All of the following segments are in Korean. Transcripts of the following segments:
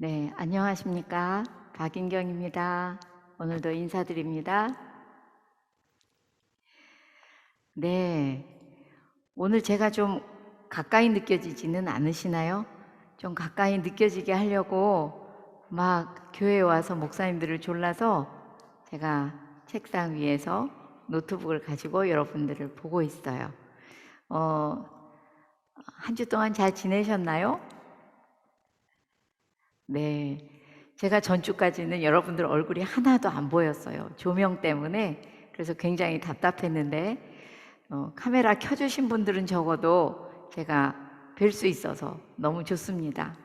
네, 안녕하십니까. 박인경입니다. 오늘도 인사드립니다. 네, 오늘 제가 좀 가까이 느껴지지는 않으시나요? 좀 가까이 느껴지게 하려고 막 교회에 와서 목사님들을 졸라서 제가 책상 위에서 노트북을 가지고 여러분들을 보고 있어요. 한 주 동안 잘 지내셨나요? 네. 제가 전주까지는 여러분들 얼굴이 하나도 안 보였어요. 조명 때문에. 그래서 굉장히 답답했는데, 카메라 켜주신 분들은 적어도 제가 뵐 수 있어서 너무 좋습니다.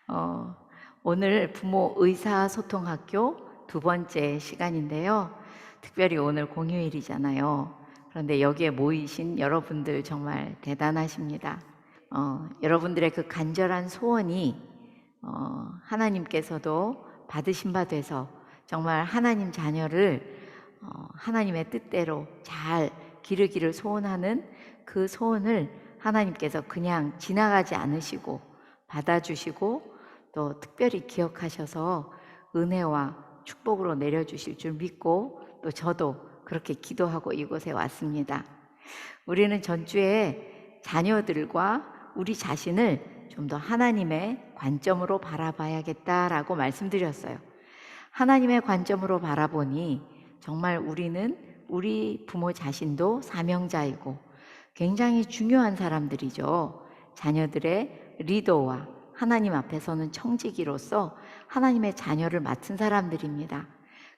어, 오늘 부모 의사소통학교 두 번째 시간인데요. 특별히 오늘 공휴일이잖아요. 그런데 여기에 모이신 여러분들 정말 대단하십니다. 여러분들의 그 간절한 소원이 하나님께서도 받으신 바 돼서 정말 하나님 자녀를 하나님의 뜻대로 잘 기르기를 소원하는 그 소원을 하나님께서 그냥 지나가지 않으시고 받아주시고 또 특별히 기억하셔서 은혜와 축복으로 내려주실 줄 믿고 또 저도 그렇게 기도하고 이곳에 왔습니다. 우리는 전주에 자녀들과 우리 자신을 좀 더 하나님의 관점으로 바라봐야겠다라고 말씀드렸어요. 하나님의 관점으로 바라보니 정말 우리는 우리 부모 자신도 사명자이고 굉장히 중요한 사람들이죠. 자녀들의 리더와 하나님 앞에서는 청지기로서 하나님의 자녀를 맡은 사람들입니다.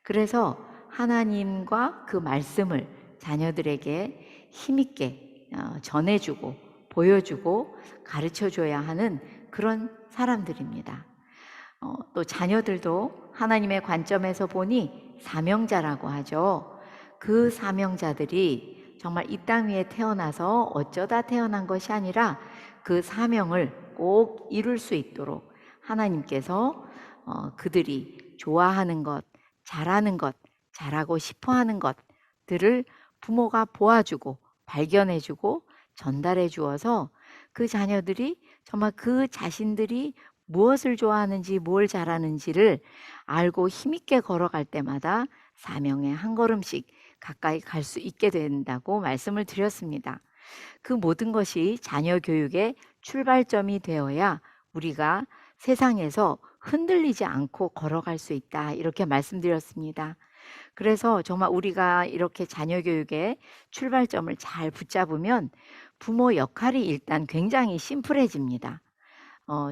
그래서 하나님과 그 말씀을 자녀들에게 힘있게 전해주고 보여주고 가르쳐줘야 하는 그런 사람들입니다. 또 자녀들도 하나님의 관점에서 보니 사명자라고 하죠. 그 사명자들이 정말 이 땅 위에 태어나서 어쩌다 태어난 것이 아니라 그 사명을 꼭 이룰 수 있도록 하나님께서 그들이 좋아하는 것, 잘하는 것, 잘하고 싶어 하는 것들을 부모가 보아주고 발견해주고 전달해 주어서 그 자녀들이 정말 그 자신들이 무엇을 좋아하는지 뭘 잘하는지를 알고 힘있게 걸어갈 때마다 사명에 한 걸음씩 가까이 갈 수 있게 된다고 말씀을 드렸습니다. 그 모든 것이 자녀 교육의 출발점이 되어야 우리가 세상에서 흔들리지 않고 걸어갈 수 있다. 이렇게 말씀드렸습니다. 그래서 정말 우리가 이렇게 자녀 교육의 출발점을 잘 붙잡으면 부모 역할이 일단 굉장히 심플해집니다.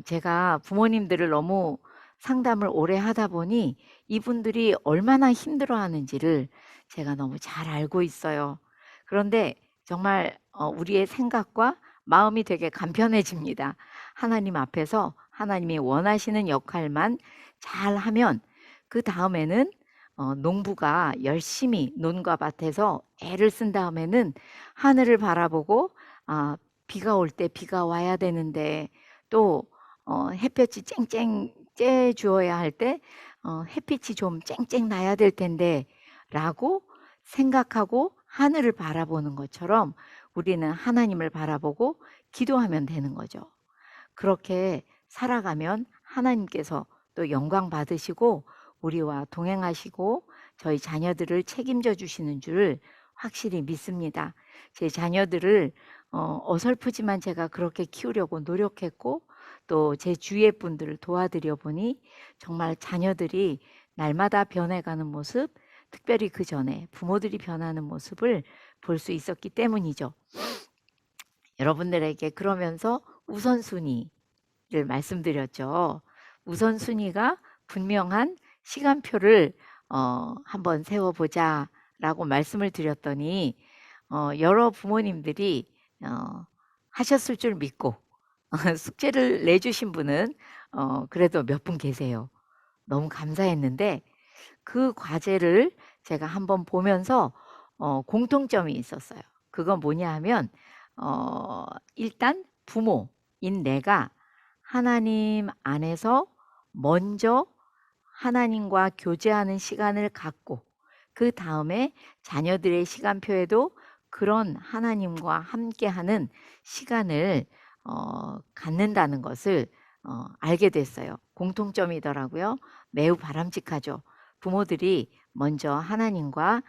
제가 부모님들을 너무 상담을 오래 하다 보니 이분들이 얼마나 힘들어 하는지를 제가 너무 잘 알고 있어요. 그런데 정말 우리의 생각과 마음이 되게 간편해집니다. 하나님 앞에서 하나님이 원하시는 역할만 잘 하면 그 다음에는 농부가 열심히 논과 밭에서 애를 쓴 다음에는 하늘을 바라보고 비가 올 때 비가 와야 되는데 또 햇볕이 쨍쨍 쬐 주어야 할 때 햇빛이 좀 쨍쨍 나야 될 텐데 라고 생각하고 하늘을 바라보는 것처럼 우리는 하나님을 바라보고 기도하면 되는 거죠. 그렇게 살아가면 하나님께서 또 영광 받으시고 우리와 동행하시고 저희 자녀들을 책임져 주시는 줄 확실히 믿습니다. 제 자녀들을 어설프지만 제가 그렇게 키우려고 노력했고 또 제 주위의 분들을 도와드려 보니 정말 자녀들이 날마다 변해가는 모습, 특별히 그 전에 부모들이 변하는 모습을 볼 수 있었기 때문이죠. 여러분들에게 그러면서 우선순위를 말씀드렸죠. 우선순위가 분명한 시간표를 한번 세워보자 라고 말씀을 드렸더니 여러 부모님들이 하셨을 줄 믿고 숙제를 내주신 분은 그래도 몇 분 계세요. 너무 감사했는데 그 과제를 제가 한번 보면서 공통점이 있었어요. 그건 뭐냐 하면 일단 부모인 내가 하나님 안에서 먼저 하나님과 교제하는 시간을 갖고 그 다음에 자녀들의 시간표에도 그런 하나님과 함께하는 시간을 갖는다는 것을 알게 됐어요. 공통점이더라고요. 매우 바람직하죠. 부모들이 먼저 하나님과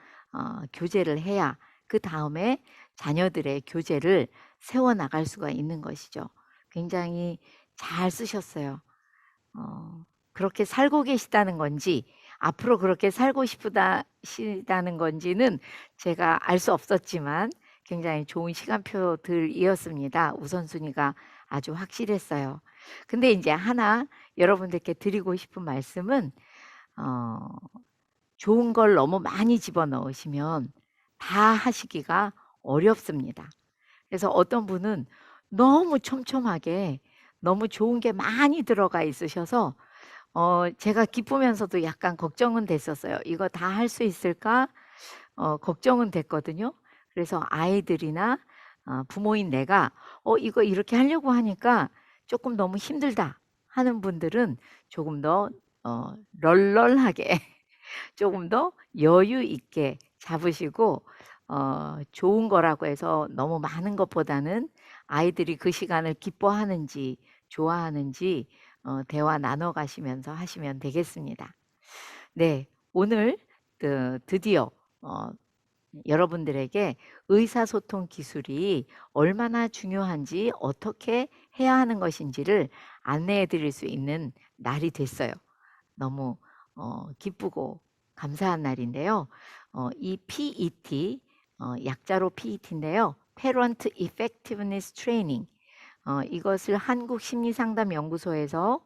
교제를 해야 그다음에 자녀들의 교제를 세워나갈 수가 있는 것이죠. 굉장히 잘 쓰셨어요. 그렇게 살고 계시다는 건지 앞으로 그렇게 살고 싶으시다는 건지는 제가 알 수 없었지만 굉장히 좋은 시간표들이었습니다. 우선순위가 아주 확실했어요. 근데 이제 하나 여러분들께 드리고 싶은 말씀은 어 좋은 걸 너무 많이 집어넣으시면 다 하시기가 어렵습니다. 그래서 어떤 분은 너무 촘촘하게 너무 좋은 게 많이 들어가 있으셔서 제가 기쁘면서도 약간 걱정은 됐었어요. '이거 다 할 수 있을까?' 걱정은 됐거든요. 그래서 아이들이나 부모인 내가 이거 이렇게 하려고 하니까 조금 너무 힘들다.' 하는 분들은 조금 더 널널하게 조금 더 여유 있게 잡으시고 좋은 거라고 해서 너무 많은 것보다는 아이들이 그 시간을 기뻐하는지 좋아하는지 대화 나눠 가시면서 하시면 되겠습니다. 네. 오늘 드디어 어 여러분들에게 의사소통 기술이 얼마나 중요한지 어떻게 해야 하는 것인지를 안내해 드릴 수 있는 날이 됐어요. 너무 기쁘고 감사한 날인데요. 이 PET 약자로 PET인데요. Parent Effectiveness Training 이것을 한국심리상담연구소에서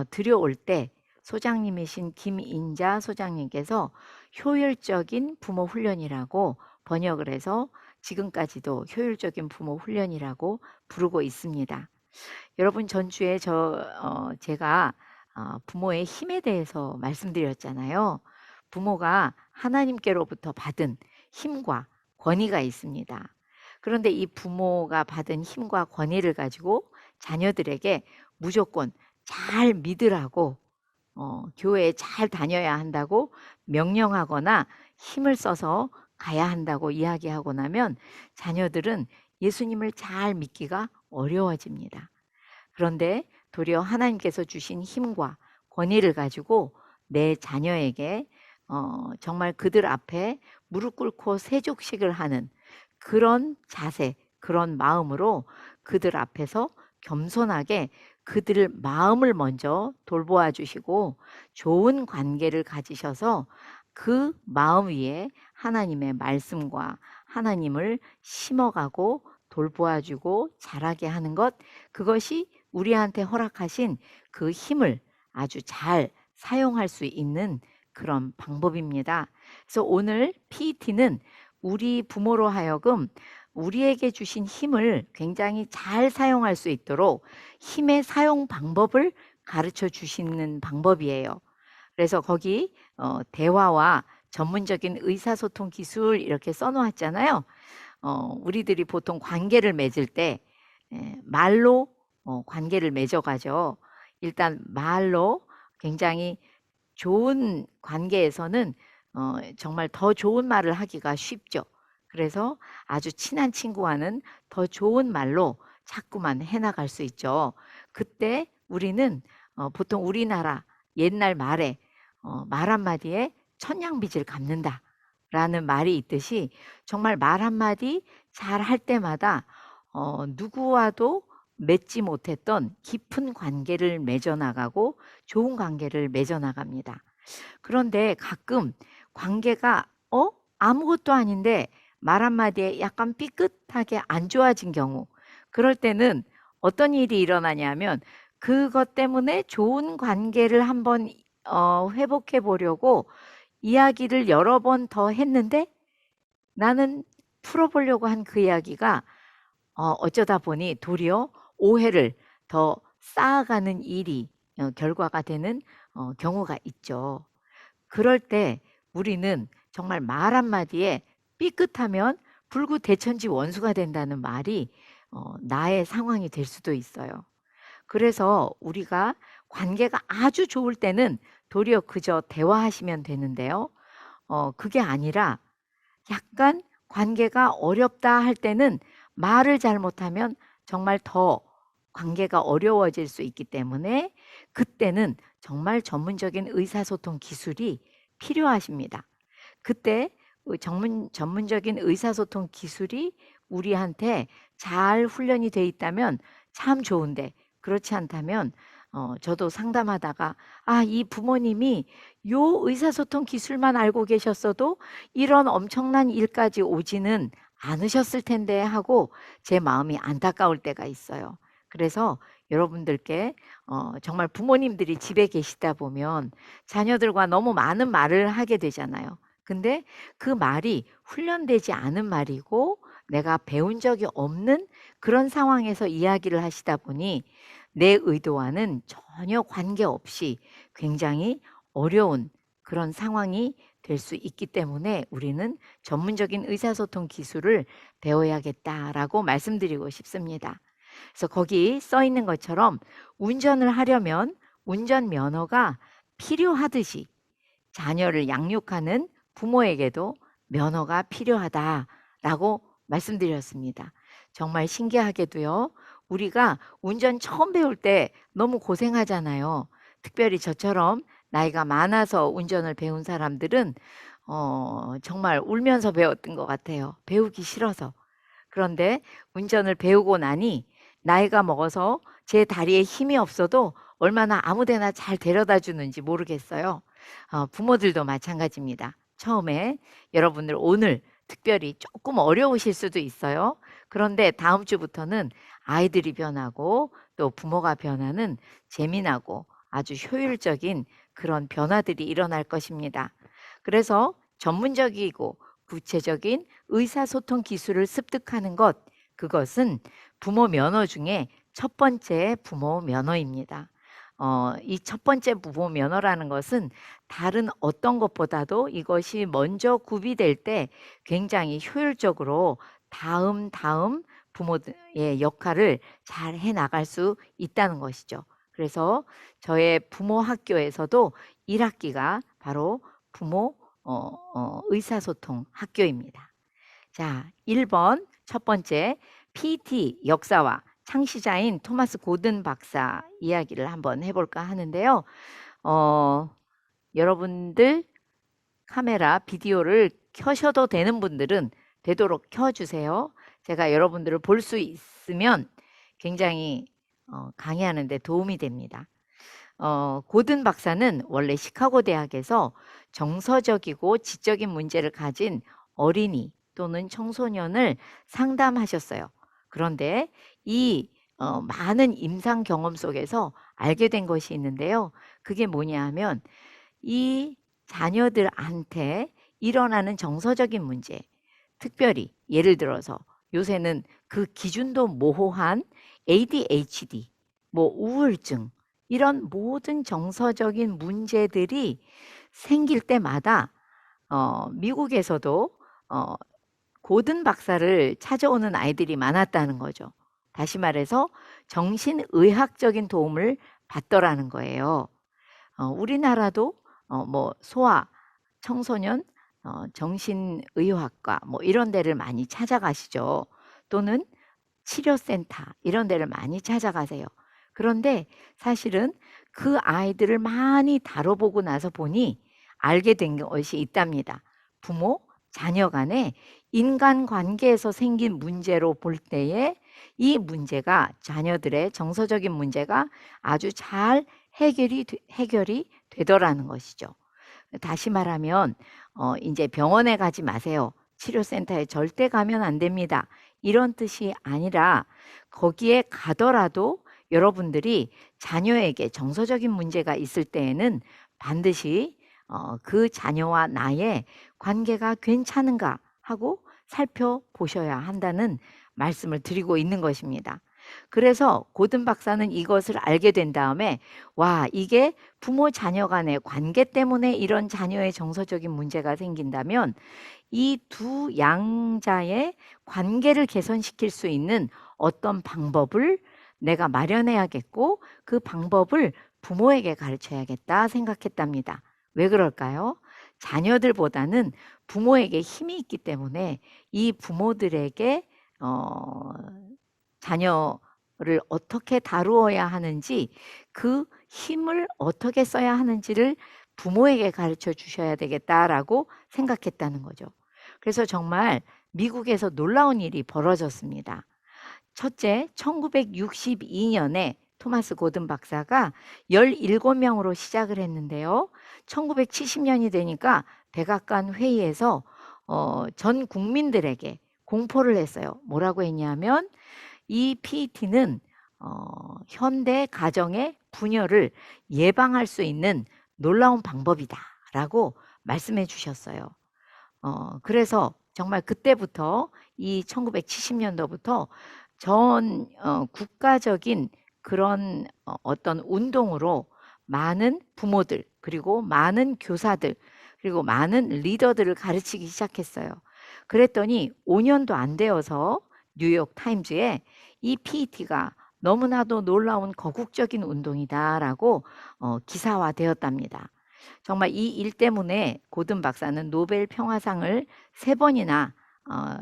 들여올 때 소장님이신 김인자 소장님께서 효율적인 부모 훈련이라고 번역을 해서 지금까지도 효율적인 부모 훈련이라고 부르고 있습니다. 여러분 전주에 제가 부모의 힘에 대해서 말씀드렸잖아요. 부모가 하나님께로부터 받은 힘과 권위가 있습니다. 그런데 이 부모가 받은 힘과 권위를 가지고 자녀들에게 무조건 잘 믿으라고 교회에 잘 다녀야 한다고 명령하거나 힘을 써서 가야 한다고 이야기하고 나면 자녀들은 예수님을 잘 믿기가 어려워집니다. 그런데 도리어 하나님께서 주신 힘과 권위를 가지고 내 자녀에게 정말 그들 앞에 무릎 꿇고 세족식을 하는 그런 자세, 그런 마음으로 그들 앞에서 겸손하게 그들 마음을 먼저 돌보아 주시고 좋은 관계를 가지셔서 그 마음 위에 하나님의 말씀과 하나님을 심어가고 돌보아 주고 자라게 하는 것, 그것이 우리한테 허락하신 그 힘을 아주 잘 사용할 수 있는 그런 방법입니다. 그래서 오늘 PET는 우리 부모로 하여금 우리에게 주신 힘을 굉장히 잘 사용할 수 있도록 힘의 사용 방법을 가르쳐 주시는 방법이에요. 그래서 거기 대화와 전문적인 의사소통 기술 이렇게 써 놓았잖아요. 우리들이 보통 관계를 맺을 때 말로 관계를 맺어 가죠. 일단 말로 굉장히 좋은 관계에서는 정말 더 좋은 말을 하기가 쉽죠. 그래서 아주 친한 친구와는 더 좋은 말로 자꾸만 해 나갈 수 있죠. 그때 우리는 보통 우리나라 옛날 말에 "말 한마디에 천냥빚을 갚는다."라는 말이 있듯이 정말 말 한마디 잘할 때마다 누구와도 맺지 못했던 깊은 관계를 맺어 나가고 좋은 관계를 맺어 나갑니다. 그런데 가끔 관계가 아무것도 아닌데 말 한마디에 약간 삐끗하게 안 좋아진 경우, 그럴 때는 어떤 일이 일어나냐면 그것 때문에 좋은 관계를 한번 회복해 보려고 이야기를 여러 번 더 했는데 나는 풀어 보려고 한 그 이야기가 어쩌다 보니 도리어 오해를 더 쌓아가는 일이 결과가 되는 경우가 있죠. 그럴 때 우리는 정말 말 한마디에 삐끗하면 불구대천지 원수가 된다는 말이 나의 상황이 될 수도 있어요. 그래서 우리가 관계가 아주 좋을 때는 도리어 그저 대화하시면 되는데요. 그게 아니라 약간 관계가 어렵다 할 때는 말을 잘못하면 정말 더 관계가 어려워질 수 있기 때문에 그때는 정말 전문적인 의사소통 기술이 필요하십니다. 그때 전문적인 의사소통 기술이 우리한테 잘 훈련이 돼 있다면 참 좋은데, 그렇지 않다면 저도 상담하다가 이 부모님이 요 의사소통 기술만 알고 계셨어도 이런 엄청난 일까지 오지는 않으셨을 텐데 하고 제 마음이 안타까울 때가 있어요. 그래서 여러분들께 정말 부모님들이 집에 계시다 보면 자녀들과 너무 많은 말을 하게 되잖아요. 근데 그 말이 훈련되지 않은 말이고 내가 배운 적이 없는 그런 상황에서 이야기를 하시다 보니 내 의도와는 전혀 관계없이 굉장히 어려운 그런 상황이 될 수 있기 때문에 우리는 전문적인 의사소통 기술을 배워야겠다라고 말씀드리고 싶습니다. 그래서 거기 써 있는 것처럼 운전을 하려면 운전면허가 필요하듯이 자녀를 양육하는 부모에게도 면허가 필요하다라고 말씀드렸습니다. 정말 신기하게도요. 우리가 운전 처음 배울 때 너무 고생하잖아요. 특별히 저처럼 나이가 많아서 운전을 배운 사람들은 정말 울면서 배웠던 것 같아요. 배우기 싫어서. 그런데 운전을 배우고 나니 나이가 먹어서 제 다리에 힘이 없어도 얼마나 아무데나 잘 데려다 주는지 모르겠어요. 부모들도 마찬가지입니다. 처음에 여러분들 오늘 특별히 조금 어려우실 수도 있어요. 그런데 다음 주부터는 아이들이 변하고 또 부모가 변하는 재미나고 아주 효율적인 그런 변화들이 일어날 것입니다. 그래서 전문적이고 구체적인 의사소통 기술을 습득하는 것, 그것은 부모 면허 중에 첫 번째 부모 면허입니다. 이 첫 번째 부모 면허라는 것은 다른 어떤 것보다도 이것이 먼저 구비될 때 굉장히 효율적으로 다음 부모의 역할을 잘 해나갈 수 있다는 것이죠. 그래서 저의 부모 학교에서도 1학기가 바로 부모 의사소통 학교입니다. 자, 1번 첫 번째 PT 역사와 창시자인 토마스 고든 박사 이야기를 한번 해볼까 하는데요. 여러분들 카메라, 비디오를 켜셔도 되는 분들은 되도록 켜주세요. 제가 여러분들을 볼 수 있으면 굉장히 강의하는 데 도움이 됩니다. 고든 박사는 원래 시카고 대학에서 정서적이고 지적인 문제를 가진 어린이 또는 청소년을 상담하셨어요. 그런데 이 많은 임상 경험 속에서 알게 된 것이 있는데요. 그게 뭐냐 하면 이 자녀들한테 일어나는 정서적인 문제, 특별히 예를 들어서 요새는 그 기준도 모호한 ADHD, 우울증, 이런 모든 정서적인 문제들이 생길 때마다 미국에서도 고든 박사를 찾아오는 아이들이 많았다는 거죠. 다시 말해서 정신의학적인 도움을 받더라는 거예요. 우리나라도 소아, 청소년 정신의학과 이런 데를 많이 찾아가시죠. 또는 치료센터 이런 데를 많이 찾아가세요. 그런데 사실은 그 아이들을 많이 다뤄보고 나서 보니 알게 된 것이 있답니다. 부모, 자녀 간의 인간관계에서 생긴 문제로 볼 때에 이 문제가 자녀들의 정서적인 문제가 아주 잘 해결이 되더라는 것이죠. 다시 말하면 이제 병원에 가지 마세요. 치료센터에 절대 가면 안 됩니다. 이런 뜻이 아니라 거기에 가더라도 여러분들이 자녀에게 정서적인 문제가 있을 때에는 반드시 그 자녀와 나의 관계가 괜찮은가 하고 살펴보셔야 한다는 말씀을 드리고 있는 것입니다. 그래서 고든 박사는 이것을 알게 된 다음에 이게 부모 자녀 간의 관계 때문에 이런 자녀의 정서적인 문제가 생긴다면 이 두 양자의 관계를 개선시킬 수 있는 어떤 방법을 내가 마련해야겠고 그 방법을 부모에게 가르쳐야겠다 생각했답니다. 왜 그럴까요? 자녀들보다는 부모에게 힘이 있기 때문에 이 부모들에게 자녀 거를 어떻게 다루어야 하는지, 그 힘을 어떻게 써야 하는지를 부모에게 가르쳐 주셔야 되겠다라고 생각했다는 거죠. 그래서 정말 미국에서 놀라운 일이 벌어졌습니다. 첫째, 1962년에 토마스 고든 박사가 17명으로 시작을 했는데요. 1970년이 되니까 백악관 회의에서 전 국민들에게 공포를 했어요. 뭐라고 했냐면 이 PET는 현대 가정의 분열을 예방할 수 있는 놀라운 방법이다라고 말씀해 주셨어요. 그래서 정말 그때부터 이 1970년도부터 전 국가적인 그런 어떤 운동으로 많은 부모들, 그리고 많은 교사들, 그리고 많은 리더들을 가르치기 시작했어요. 그랬더니 5년도 안 되어서 뉴욕 타임즈에 이 PET가 너무나도 놀라운 거국적인 운동이다라고 기사화되었답니다. 정말 이 일 때문에 고든 박사는 노벨 평화상을 3번이나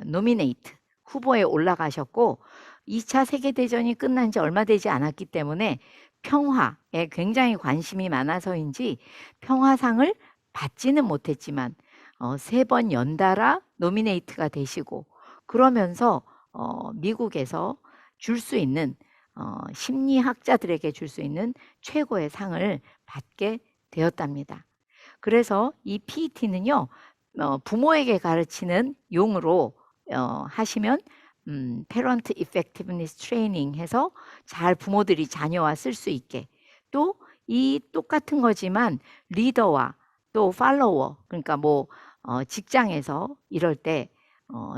노미네이트 후보에 올라가셨고, 2차 세계대전이 끝난 지 얼마 되지 않았기 때문에 평화에 굉장히 관심이 많아서인지 평화상을 받지는 못했지만 3번 연달아 노미네이트가 되시고, 그러면서 미국에서 줄 수 있는 심리학자들에게 줄 수 있는 최고의 상을 받게 되었답니다. 그래서 이 PET는요, 부모에게 가르치는 용어로 하시면 Parent Effectiveness Training 해서 잘 부모들이 자녀와 쓸 수 있게, 또 이 똑같은 거지만 리더와 또 팔로워, 그러니까 뭐 직장에서 이럴 때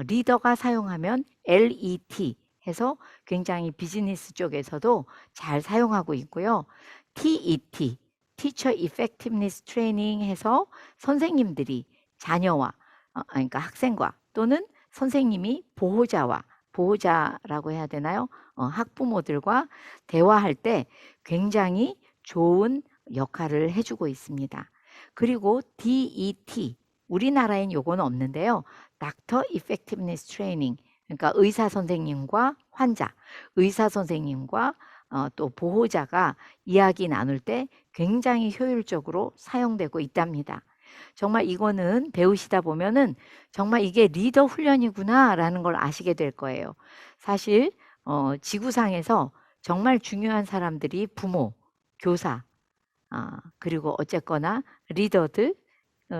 리더가 사용하면 LET 해서 굉장히 비즈니스 쪽에서도 잘 사용하고 있고요. TET, Teacher Effectiveness Training 해서 선생님들이 자녀와 그러니까 학생과 또는 선생님이 보호자라고 해야 되나요? 학부모들과 대화할 때 굉장히 좋은 역할을 해주고 있습니다. 그리고 DET, 우리나라엔 요거는 없는데요. Doctor Effectiveness Training, 그러니까 의사 선생님과 환자, 의사 선생님과 또 보호자가 이야기 나눌 때 굉장히 효율적으로 사용되고 있답니다. 정말 이거는 배우시다 보면은 정말 이게 리더 훈련이구나라는 걸 아시게 될 거예요. 사실 지구상에서 정말 중요한 사람들이 부모, 교사, 그리고 어쨌거나 리더들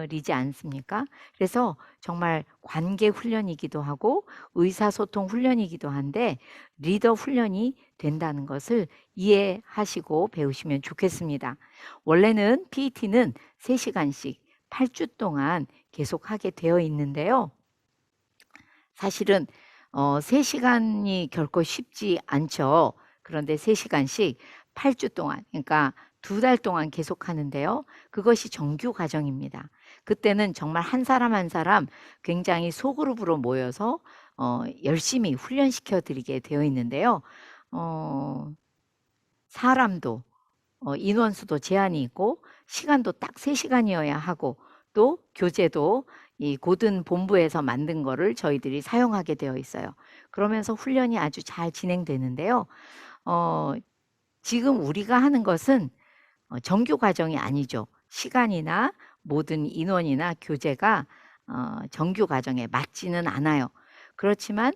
리지 않습니까? 그래서 정말 관계 훈련이기도 하고 의사소통 훈련이기도 한데 리더 훈련이 된다는 것을 이해하시고 배우시면 좋겠습니다. 원래는 PET는 3시간씩 8주 동안 계속하게 되어 있는데요. 사실은 3시간이 결코 쉽지 않죠. 그런데 3시간씩 8주 동안, 그러니까 2달 동안 계속하는데요. 그것이 정규 과정입니다. 그때는 정말 한 사람 한 사람 굉장히 소그룹으로 모여서 열심히 훈련시켜 드리게 되어 있는데요. 사람도 인원수도 제한이 있고 시간도 딱 3시간이어야 하고, 또 교재도 이 고든 본부에서 만든 거를 저희들이 사용하게 되어 있어요. 그러면서 훈련이 아주 잘 진행되는데요. 지금 우리가 하는 것은 정규 과정이 아니죠. 시간이나 모든 인원이나 교재가 정규 과정에 맞지는 않아요. 그렇지만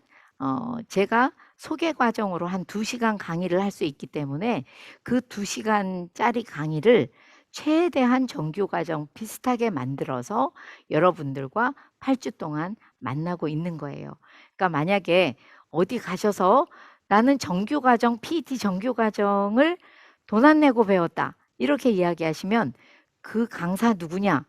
제가 소개 과정으로 한 2시간 강의를 할 수 있기 때문에 그 2시간짜리 강의를 최대한 정규 과정 비슷하게 만들어서 여러분들과 8주 동안 만나고 있는 거예요. 그러니까 만약에 어디 가셔서 나는 정규 과정, PET 정규 과정을 돈 안 내고 배웠다, 이렇게 이야기하시면 그 강사 누구냐?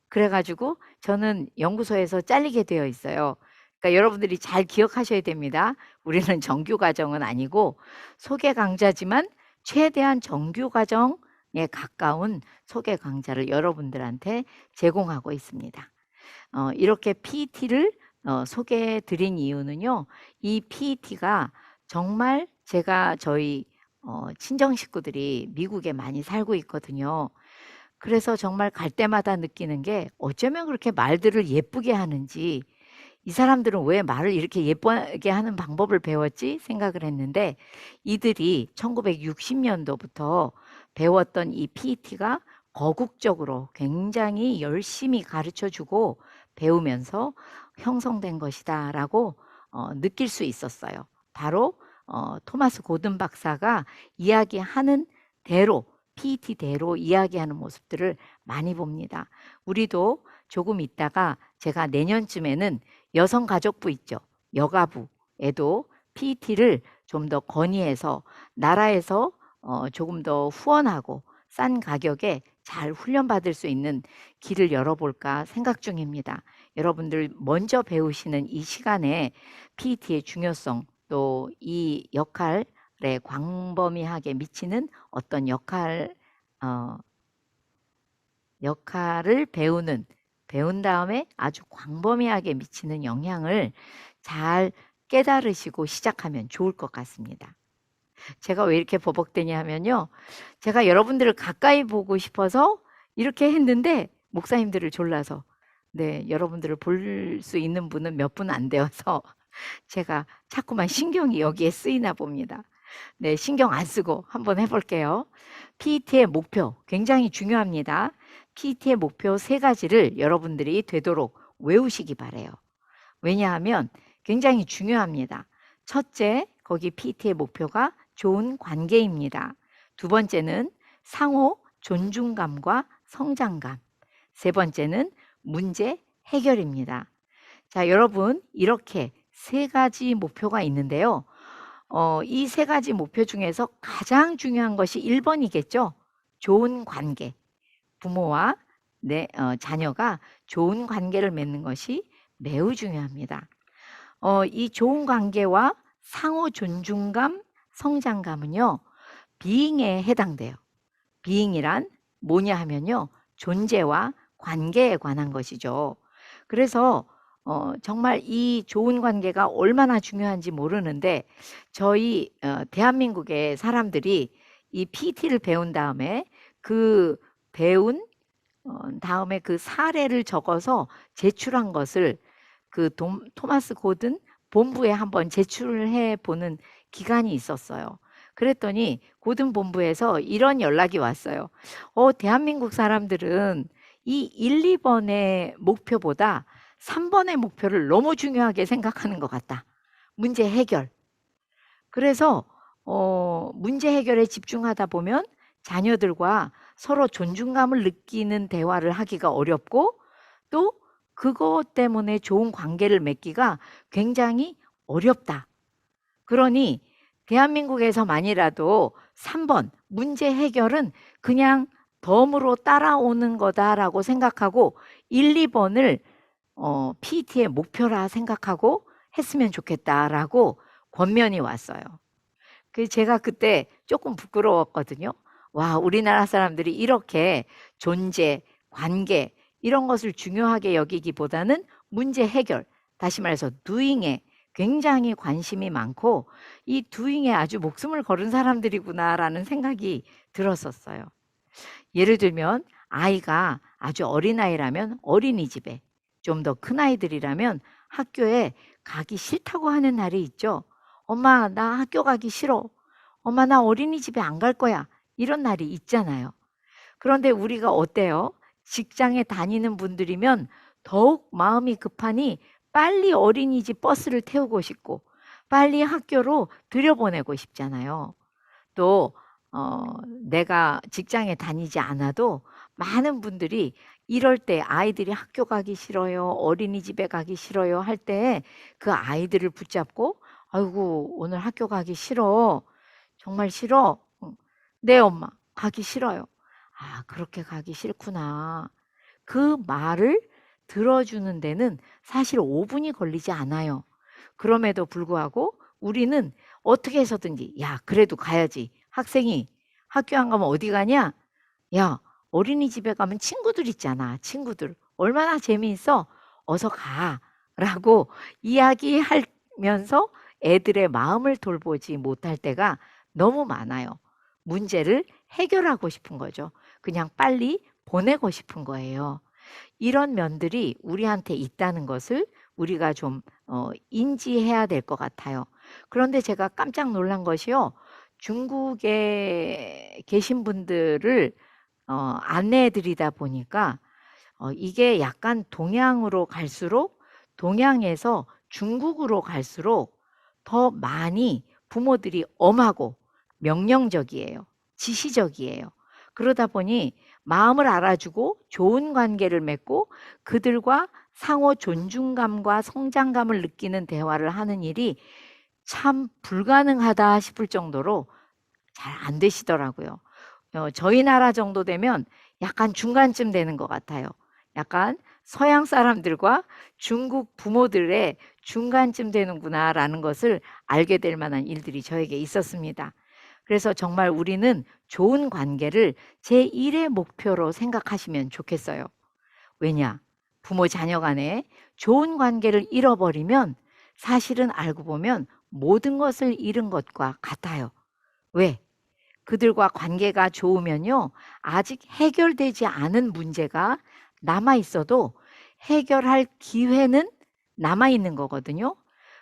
그래가지고 저는 연구소에서 잘리게 되어 있어요. 그러니까 여러분들이 잘 기억하셔야 됩니다. 우리는 정규 과정은 아니고 소개 강좌지만 최대한 정규 과정에 가까운 소개 강좌를 여러분들한테 제공하고 있습니다. 이렇게 PET를 소개해 드린 이유는요. 이 PET가 정말 제가 저희 친정 식구들이 미국에 많이 살고 있거든요. 그래서 정말 갈 때마다 느끼는 게 어쩌면 그렇게 말들을 예쁘게 하는지, 이 사람들은 왜 말을 이렇게 예쁘게 하는 방법을 배웠지 생각을 했는데, 이들이 1960년도부터 배웠던 이 PET가 거국적으로 굉장히 열심히 가르쳐 주고 배우면서 형성된 것이다라고 느낄 수 있었어요. 바로 토마스 고든 박사가 이야기하는 대로, PET대로 이야기하는 모습들을 많이 봅니다. 우리도 조금 있다가 제가 내년쯤에는 여성가족부 있죠. 여가부에도 PET를 좀 더 건의해서 나라에서 조금 더 후원하고 싼 가격에 잘 훈련받을 수 있는 길을 열어볼까 생각 중입니다. 여러분들 먼저 배우시는 이 시간에 PET의 중요성, 또 이 역할에 광범위하게 미치는 어떤 역할을 배운 다음에 아주 광범위하게 미치는 영향을 잘 깨달으시고 시작하면 좋을 것 같습니다. 제가 왜 이렇게 버벅대냐 하면요, 제가 여러분들을 가까이 보고 싶어서 이렇게 했는데 목사님들을 졸라서, 네, 여러분들을 볼 수 있는 분은 몇 분 안 되어서 제가 자꾸만 신경이 여기에 쓰이나 봅니다. 네, 신경 안 쓰고 한번 해볼게요. PET의 목표 굉장히 중요합니다. PET의 목표 3가지를 여러분들이 되도록 외우시기 바래요. 왜냐하면 굉장히 중요합니다. 첫째, 거기 PET의 목표가 좋은 관계입니다. 두 번째는 상호 존중감과 성장감. 세 번째는 문제 해결입니다. 자, 여러분, 이렇게 3가지 목표가 있는데요. 이 3가지 목표 중에서 가장 중요한 것이 1번이겠죠. 좋은 관계. 부모와 자녀가 좋은 관계를 맺는 것이 매우 중요합니다. 이 좋은 관계와 상호 존중감, 성장감은요, 비잉에 해당돼요. 비잉이란 뭐냐 하면요, 존재와 관계에 관한 것이죠. 그래서 정말 이 좋은 관계가 얼마나 중요한지 모르는데, 저희 대한민국의 사람들이 이 PET를 배운 다음에 그 배운 다음에 그 사례를 적어서 제출한 것을 그 토마스 고든 본부에 한번 제출을 해 보는 기간이 있었어요. 그랬더니 고든 본부에서 이런 연락이 왔어요. 대한민국 사람들은 이 1, 2번의 목표보다 3번의 목표를 너무 중요하게 생각하는 것 같다. 문제 해결. 그래서 문제 해결에 집중하다 보면 자녀들과 서로 존중감을 느끼는 대화를 하기가 어렵고, 또 그것 때문에 좋은 관계를 맺기가 굉장히 어렵다. 그러니 대한민국에서만이라도 3번 문제 해결은 그냥 덤으로 따라오는 거다라고 생각하고 1, 2번을 PET의 목표라 생각하고 했으면 좋겠다라고 권면이 왔어요. 제가 그때 조금 부끄러웠거든요. 와, 우리나라 사람들이 이렇게 존재, 관계 이런 것을 중요하게 여기기보다는 문제 해결, 다시 말해서 doing에 굉장히 관심이 많고 이 doing에 아주 목숨을 걸은 사람들이구나라는 생각이 들었었어요. 예를 들면 아이가 아주 어린아이라면 어린이집에, 좀 더 큰 아이들이라면 학교에 가기 싫다고 하는 날이 있죠. 엄마, 나 학교 가기 싫어. 엄마, 나 어린이집에 안 갈 거야. 이런 날이 있잖아요. 그런데 우리가 어때요? 직장에 다니는 분들이면 더욱 마음이 급하니 빨리 어린이집 버스를 태우고 싶고 빨리 학교로 들여보내고 싶잖아요. 또 내가 직장에 다니지 않아도 많은 분들이 이럴 때 아이들이 학교 가기 싫어요, 어린이집에 가기 싫어요 할 때 그 아이들을 붙잡고, 아이고 오늘 학교 가기 싫어. 정말 싫어? 응. 네 엄마, 가기 싫어요. 아, 그렇게 가기 싫구나. 그 말을 들어주는 데는 사실 5분이 걸리지 않아요. 그럼에도 불구하고 우리는 어떻게 해서든지, 야, 그래도 가야지. 학생이 학교 안 가면 어디 가냐? 야, 어린이집에 가면 친구들 있잖아. 친구들. 얼마나 재미있어? 어서 가. 라고 이야기하면서 애들의 마음을 돌보지 못할 때가 너무 많아요. 문제를 해결하고 싶은 거죠. 그냥 빨리 보내고 싶은 거예요. 이런 면들이 우리한테 있다는 것을 우리가 좀 인지해야 될 것 같아요. 그런데 제가 깜짝 놀란 것이요. 중국에 계신 분들을 안내해 드리다 보니까 이게 약간 동양으로 갈수록, 동양에서 중국으로 갈수록 더 많이 부모들이 엄하고 명령적이에요. 지시적이에요. 그러다 보니 마음을 알아주고 좋은 관계를 맺고 그들과 상호 존중감과 성장감을 느끼는 대화를 하는 일이 참 불가능하다 싶을 정도로 잘 안 되시더라고요. 저희 나라 정도 되면 약간 중간쯤 되는 것 같아요. 약간 서양 사람들과 중국 부모들의 중간쯤 되는구나라는 것을 알게 될 만한 일들이 저에게 있었습니다. 그래서 정말 우리는 좋은 관계를 제1의 목표로 생각하시면 좋겠어요. 왜냐? 부모 자녀 간에 좋은 관계를 잃어버리면 사실은 알고 보면 모든 것을 잃은 것과 같아요. 왜? 그들과 관계가 좋으면요, 아직 해결되지 않은 문제가 남아 있어도 해결할 기회는 남아 있는 거거든요.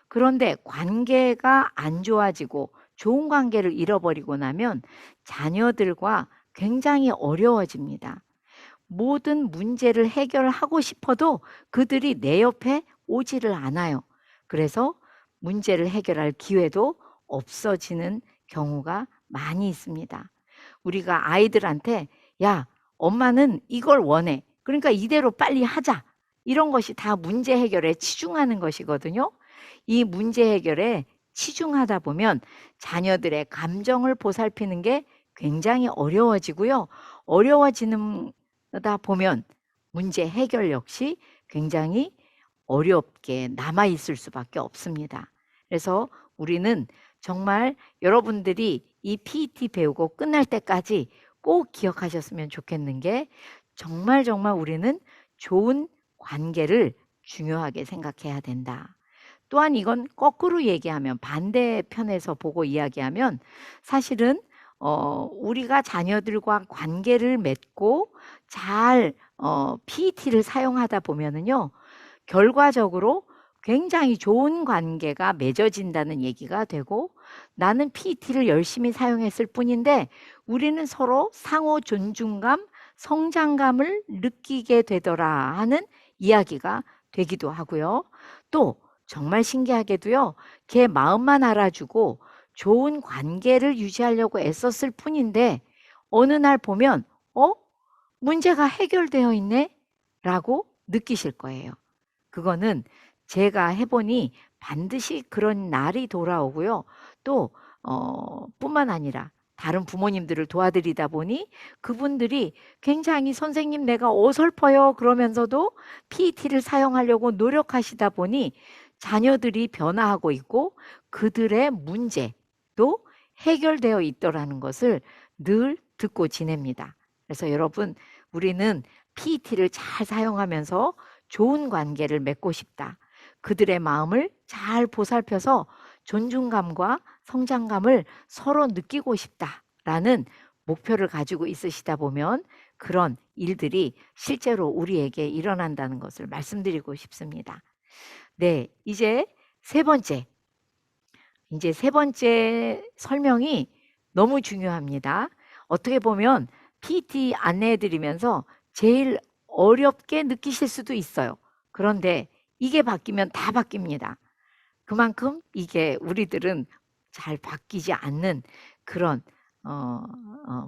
그런데 관계가 안 좋아지고 좋은 관계를 잃어버리고 나면 자녀들과 굉장히 어려워집니다. 모든 문제를 해결하고 싶어도 그들이 내 옆에 오지를 않아요. 그래서 문제를 해결할 기회도 없어지는 경우가 많이 있습니다. 우리가 아이들한테 야, 엄마는 이걸 원해. 그러니까 이대로 빨리 하자. 이런 것이 다 문제 해결에 치중하는 것이거든요. 이 문제 해결에 치중하다 보면 자녀들의 감정을 보살피는 게 굉장히 어려워지고요. 어려워지다 보면 문제 해결 역시 굉장히 어렵게 남아 있을 수밖에 없습니다. 그래서 우리는 정말 여러분들이 이 PET 배우고 끝날 때까지 꼭 기억하셨으면 좋겠는 게 정말 우리는 좋은 관계를 중요하게 생각해야 된다. 또한 이건 거꾸로 얘기하면, 반대편에서 보고 이야기하면 사실은 우리가 자녀들과 관계를 맺고 잘 PET를 사용하다 보면은요, 결과적으로 굉장히 좋은 관계가 맺어진다는 얘기가 되고, 나는 PET를 열심히 사용했을 뿐인데 우리는 서로 상호 존중감, 성장감을 느끼게 되더라 하는 이야기가 되기도 하고요. 또 정말 신기하게도요, 걔 마음만 알아주고 좋은 관계를 유지하려고 애썼을 뿐인데 어느 날 보면 문제가 해결되어 있네? 라고 느끼실 거예요. 그거는 제가 해보니 반드시 그런 날이 돌아오고요. 또 뿐만 아니라 다른 부모님들을 도와드리다 보니 그분들이 굉장히 선생님 내가 어설퍼요 그러면서도 PET를 사용하려고 노력하시다 보니 자녀들이 변화하고 있고 그들의 문제도 해결되어 있더라는 것을 늘 듣고 지냅니다. 그래서 여러분, 우리는 PET를 잘 사용하면서 좋은 관계를 맺고 싶다. 그들의 마음을 잘 보살펴서 존중감과 성장감을 서로 느끼고 싶다라는 목표를 가지고 있으시다 보면 그런 일들이 실제로 우리에게 일어난다는 것을 말씀드리고 싶습니다. 네, 이제 세 번째 설명이 너무 중요합니다. 어떻게 보면 PT 안내해드리면서 제일 어렵게 느끼실 수도 있어요. 그런데 이게 바뀌면 다 바뀝니다. 그만큼 이게 우리들은 잘 바뀌지 않는 그런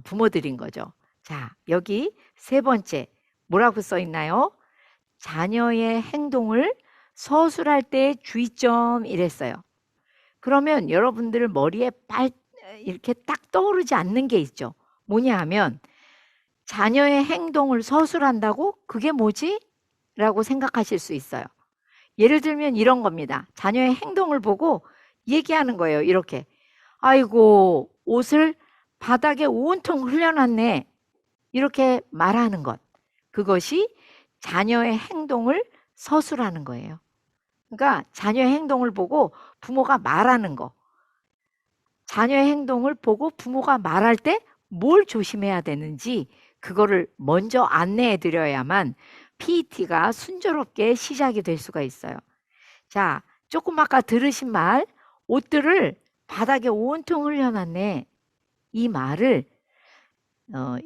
부모들인 거죠. 자, 여기 세 번째 뭐라고 써 있나요? 자녀의 행동을 서술할 때의 주의점 이랬어요. 그러면 여러분들 머리에 이렇게 딱 떠오르지 않는 게 있죠. 뭐냐 하면 자녀의 행동을 서술한다고? 그게 뭐지? 라고 생각하실 수 있어요. 예를 들면 이런 겁니다. 자녀의 행동을 보고 얘기하는 거예요. 이렇게. 아이고, 옷을 바닥에 온통 흘려놨네. 이렇게 말하는 것. 그것이 자녀의 행동을 서술하는 거예요. 그러니까 자녀의 행동을 보고 부모가 말하는 거. 자녀의 행동을 보고 부모가 말할 때 뭘 조심해야 되는지 그거를 먼저 안내해 드려야만 PET가 순조롭게 시작이 될 수가 있어요. 자, 조금 아까 들으신 말, 옷들을 바닥에 온통 흘려놨네. 이 말을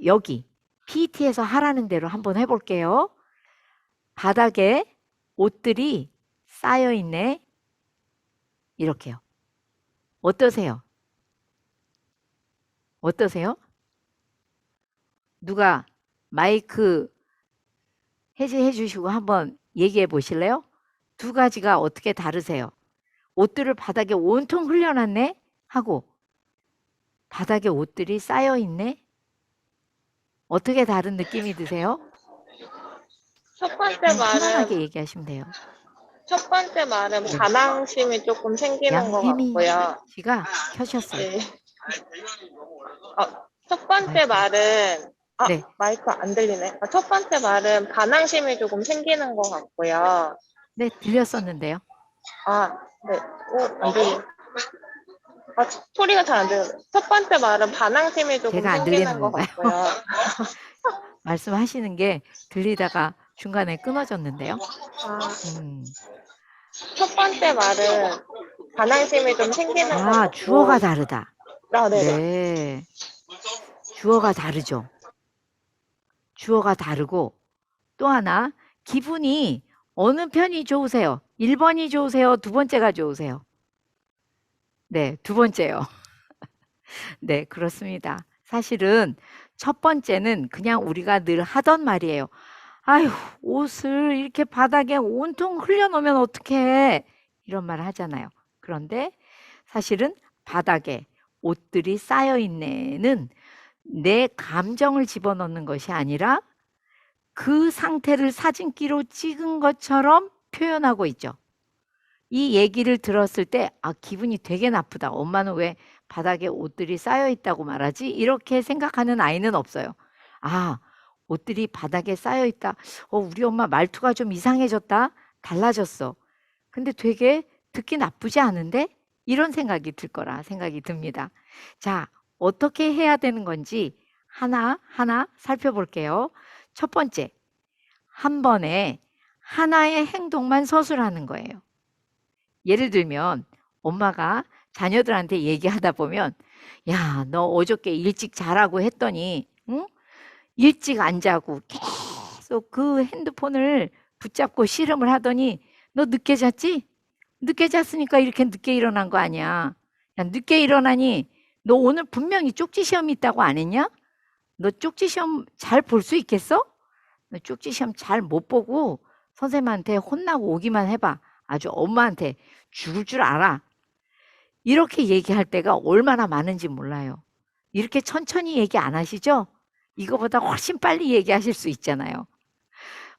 여기 PT에서 하라는 대로 한번 해볼게요. 바닥에 옷들이 쌓여있네. 이렇게요. 어떠세요? 어떠세요? 누가 마이크 해제해 주시고 한번 얘기해 보실래요? 두 가지가 어떻게 다르세요? 옷들을 바닥에 온통 흘려놨네? 하고 바닥에 옷들이 쌓여있네? 어떻게 다른 느낌이 드세요? 첫 번째 편하게 말은 얘기하시면 돼요. 첫 번째 말은 네. 반항심이 조금 생기는 것 양혜미 같고요. 씨가 켜셨어요. 네. 첫 번째 마이크를. 말은 네. 마이크 안 들리네. 첫 번째 말은 반항심이 조금 생기는 것 같고요. 네, 들렸었는데요. 네. 안 들리. 소리가 잘 안 들려요. 첫 번째 말은 반항심이 조금 제가 안 들리는 생기는 것 건가요? 같고요. 말씀하시는 게 들리다가 중간에 끊어졌는데요. 음. 첫 번째 말은 반항심이 좀 생기는 것 같고. 주어가 다르다. 네네. 네. 주어가 다르죠. 주어가 다르고 또 하나 기분이 어느 편이 좋으세요? 1번이 좋으세요? 두 번째가 좋으세요? 네, 두 번째요. 네, 그렇습니다. 사실은 첫 번째는 그냥 우리가 늘 하던 말이에요. 아휴, 옷을 이렇게 바닥에 온통 흘려놓으면 어떡해? 이런 말 하잖아요. 그런데 사실은 바닥에 옷들이 쌓여있네는 내 감정을 집어넣는 것이 아니라 그 상태를 사진기로 찍은 것처럼 표현하고 있죠. 이 얘기를 들었을 때 기분이 되게 나쁘다. 엄마는 왜 바닥에 옷들이 쌓여 있다고 말하지? 이렇게 생각하는 아이는 없어요. 옷들이 바닥에 쌓여 있다. 우리 엄마 말투가 좀 이상해졌다. 달라졌어. 근데 되게 듣기 나쁘지 않은데? 이런 생각이 들 거라 생각이 듭니다. 자, 어떻게 해야 되는 건지 하나하나 살펴볼게요. 첫 번째, 한 번에 하나의 행동만 서술하는 거예요. 예를 들면 엄마가 자녀들한테 얘기하다 보면 야, 너 어저께 일찍 자라고 했더니 응? 일찍 안 자고 계속 그 핸드폰을 붙잡고 씨름을 하더니 너 늦게 잤지? 늦게 잤으니까 이렇게 늦게 일어난 거 아니야. 야, 늦게 일어나니 너 오늘 분명히 쪽지 시험 있다고 안 했냐? 너 쪽지 시험 잘 볼 수 있겠어? 너 쪽지 시험 잘 못 보고 선생님한테 혼나고 오기만 해봐. 아주 엄마한테 죽을 줄 알아. 이렇게 얘기할 때가 얼마나 많은지 몰라요. 이렇게 천천히 얘기 안 하시죠? 이거보다 훨씬 빨리 얘기하실 수 있잖아요.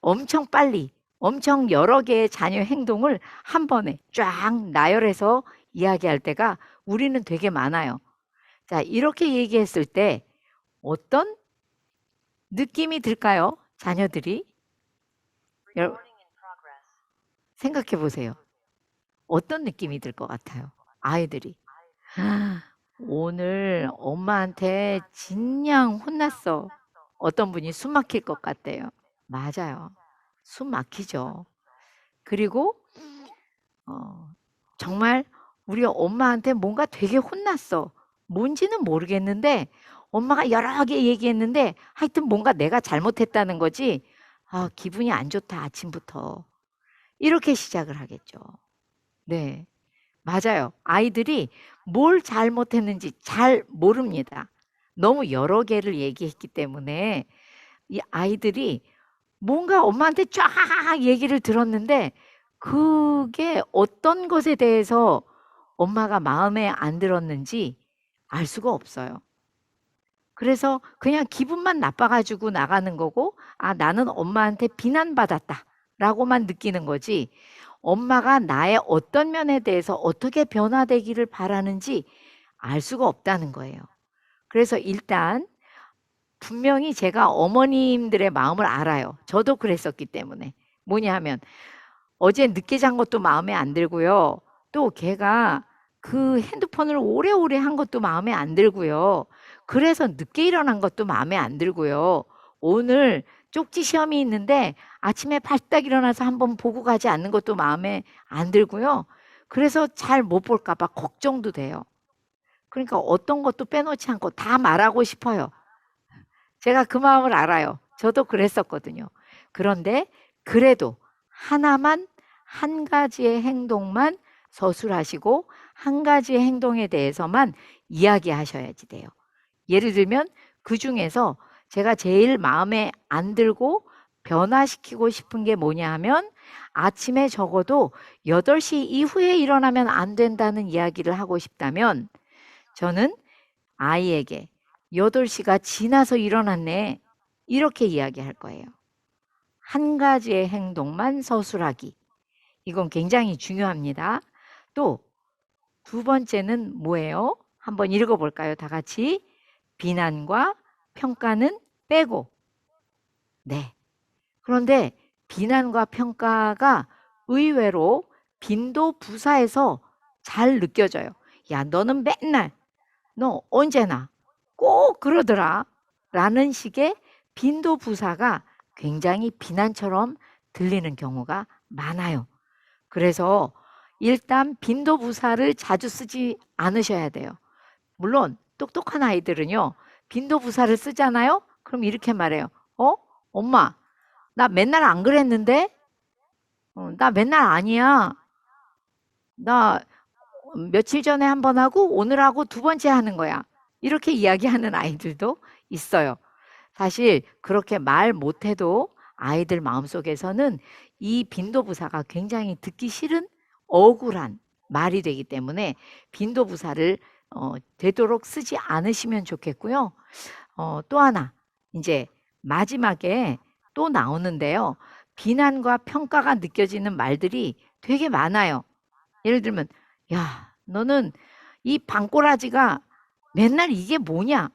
엄청 빨리, 엄청 여러 개의 자녀 행동을 한 번에 쫙 나열해서 이야기할 때가 우리는 되게 많아요. 자, 이렇게 얘기했을 때 어떤 느낌이 들까요? 자녀들이? 생각해 보세요. 어떤 느낌이 들 것 같아요? 아이들이. 오늘 엄마한테 진냥 혼났어. 어떤 분이 숨 막힐 것 같대요. 맞아요. 숨 막히죠. 그리고 정말 우리 엄마한테 뭔가 되게 혼났어. 뭔지는 모르겠는데 엄마가 여러 개 얘기했는데 하여튼 뭔가 내가 잘못했다는 거지. 기분이 안 좋다 아침부터. 이렇게 시작을 하겠죠. 네. 맞아요. 아이들이 뭘 잘못했는지 잘 모릅니다. 너무 여러 개를 얘기했기 때문에 이 아이들이 뭔가 엄마한테 쫙 얘기를 들었는데 그게 어떤 것에 대해서 엄마가 마음에 안 들었는지 알 수가 없어요. 그래서 그냥 기분만 나빠가지고 나가는 거고 나는 엄마한테 비난받았다 라고만 느끼는 거지 엄마가 나의 어떤 면에 대해서 어떻게 변화되기를 바라는지 알 수가 없다는 거예요. 그래서 일단 분명히 제가 어머님들의 마음을 알아요. 저도 그랬었기 때문에. 뭐냐 하면 어제 늦게 잔 것도 마음에 안 들고요. 또 걔가 그 핸드폰을 오래오래 한 것도 마음에 안 들고요. 그래서 늦게 일어난 것도 마음에 안 들고요. 오늘 쪽지 시험이 있는데 아침에 발딱 일어나서 한번 보고 가지 않는 것도 마음에 안 들고요. 그래서 잘 못 볼까 봐 걱정도 돼요. 그러니까 어떤 것도 빼놓지 않고 다 말하고 싶어요. 제가 그 마음을 알아요. 저도 그랬었거든요. 그런데 그래도 하나만, 한 가지의 행동만 서술하시고 한 가지의 행동에 대해서만 이야기하셔야지 돼요. 예를 들면 그 중에서 제가 제일 마음에 안 들고 변화시키고 싶은 게 뭐냐 하면 아침에 적어도 8시 이후에 일어나면 안 된다는 이야기를 하고 싶다면 저는 아이에게 8시가 지나서 일어났네. 이렇게 이야기할 거예요. 한 가지의 행동만 서술하기. 이건 굉장히 중요합니다. 또 두 번째는 뭐예요? 한번 읽어볼까요? 다 같이. 비난과 평가는 빼고. 네. 그런데 비난과 평가가 의외로 빈도부사에서 잘 느껴져요. 야, 너는 맨날, 너 언제나 꼭 그러더라. 라는 식의 빈도부사가 굉장히 비난처럼 들리는 경우가 많아요. 그래서 일단 빈도부사를 자주 쓰지 않으셔야 돼요. 물론 똑똑한 아이들은요. 빈도부사를 쓰잖아요. 그럼 이렇게 말해요. 엄마, 나 맨날 안 그랬는데? 나 맨날 아니야. 나 며칠 전에 한 번 하고 오늘 하고 두 번째 하는 거야. 이렇게 이야기하는 아이들도 있어요. 사실 그렇게 말 못해도 아이들 마음속에서는 이 빈도부사가 굉장히 듣기 싫은 억울한 말이 되기 때문에 빈도부사를 되도록 쓰지 않으시면 좋겠고요. 또 하나 이제 마지막에 또 나오는데요. 비난과 평가가 느껴지는 말들이 되게 많아요. 예를 들면 야, 너는 이 방꼬라지가 맨날 이게 뭐냐?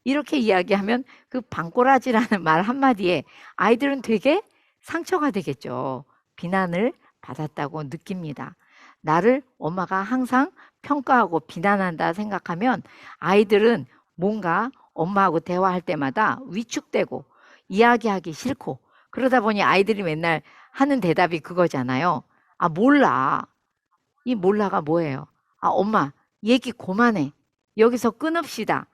이렇게 이야기하면 그 방꼬라지라는 말 한마디에 아이들은 되게 상처가 되겠죠. 비난을 받았다고 느낍니다. 나를 엄마가 항상 평가하고 비난한다 생각하면 아이들은 뭔가 엄마하고 대화할 때마다 위축되고 이야기하기 싫고 그러다 보니 아이들이 맨날 하는 대답이 그거잖아요. 아, 몰라. 이 몰라가 뭐예요? 아, 엄마, 얘기 그만해. 여기서 끊읍시다.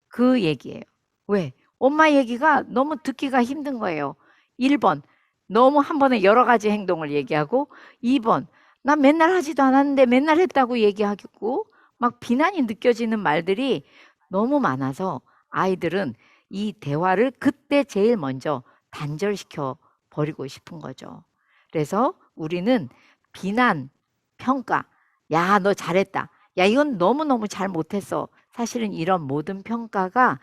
그 얘기예요. 왜? 엄마 얘기가 너무 듣기가 힘든 거예요. 1번, 너무 한 번에 여러 가지 행동을 얘기하고 2번, 나 맨날 하지도 않았는데 맨날 했다고 얘기하고 막 비난이 느껴지는 말들이 너무 많아서 아이들은 이 대화를 그때 제일 먼저 단절시켜 버리고 싶은 거죠. 그래서 우리는 비난, 평가, 야, 너 잘했다. 야, 이건 너무너무 잘 못했어. 사실은 이런 모든 평가가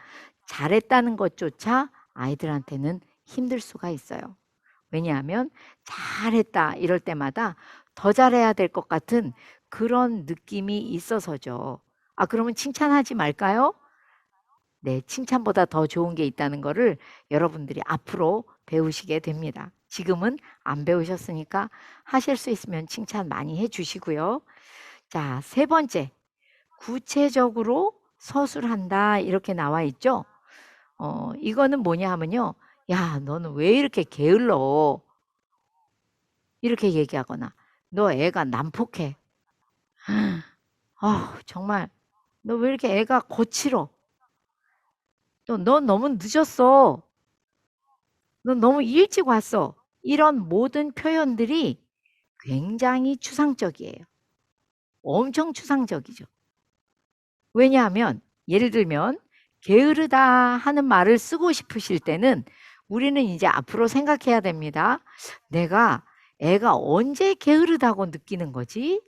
잘했다는 것조차 아이들한테는 힘들 수가 있어요. 왜냐하면 잘했다 이럴 때마다 더 잘해야 될 것 같은 그런 느낌이 있어서죠. 아, 그러면 칭찬하지 말까요? 네, 칭찬보다 더 좋은 게 있다는 거를 여러분들이 앞으로 배우시게 됩니다. 지금은 안 배우셨으니까 하실 수 있으면 칭찬 많이 해 주시고요. 자, 세 번째. 구체적으로 서술한다 이렇게 나와 있죠. 이거는 뭐냐 하면요. 야, 너는 왜 이렇게 게을러? 이렇게 얘기하거나 너 애가 난폭해. 정말 너 왜 이렇게 애가 거칠어? 또 너 너무 늦었어. 너 너무 일찍 왔어. 이런 모든 표현들이 굉장히 추상적이에요. 엄청 추상적이죠. 왜냐하면 예를 들면 게으르다 하는 말을 쓰고 싶으실 때는 우리는 이제 앞으로 생각해야 됩니다. 내가 애가 언제 게으르다고 느끼는 거지?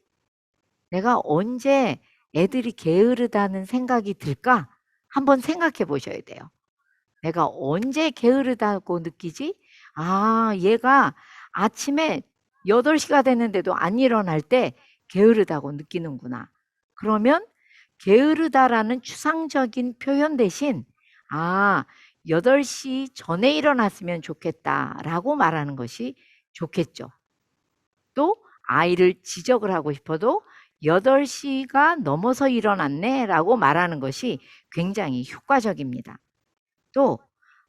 내가 언제 애들이 게으르다는 생각이 들까? 한번 생각해 보셔야 돼요. 내가 언제 게으르다고 느끼지? 아, 얘가 아침에 8시가 됐는데도 안 일어날 때 게으르다고 느끼는구나. 그러면 게으르다라는 추상적인 표현 대신 아, 8시 전에 일어났으면 좋겠다라고 말하는 것이 좋겠죠. 또 아이를 지적을 하고 싶어도 8시가 넘어서 일어났네 라고 말하는 것이 굉장히 효과적입니다. 또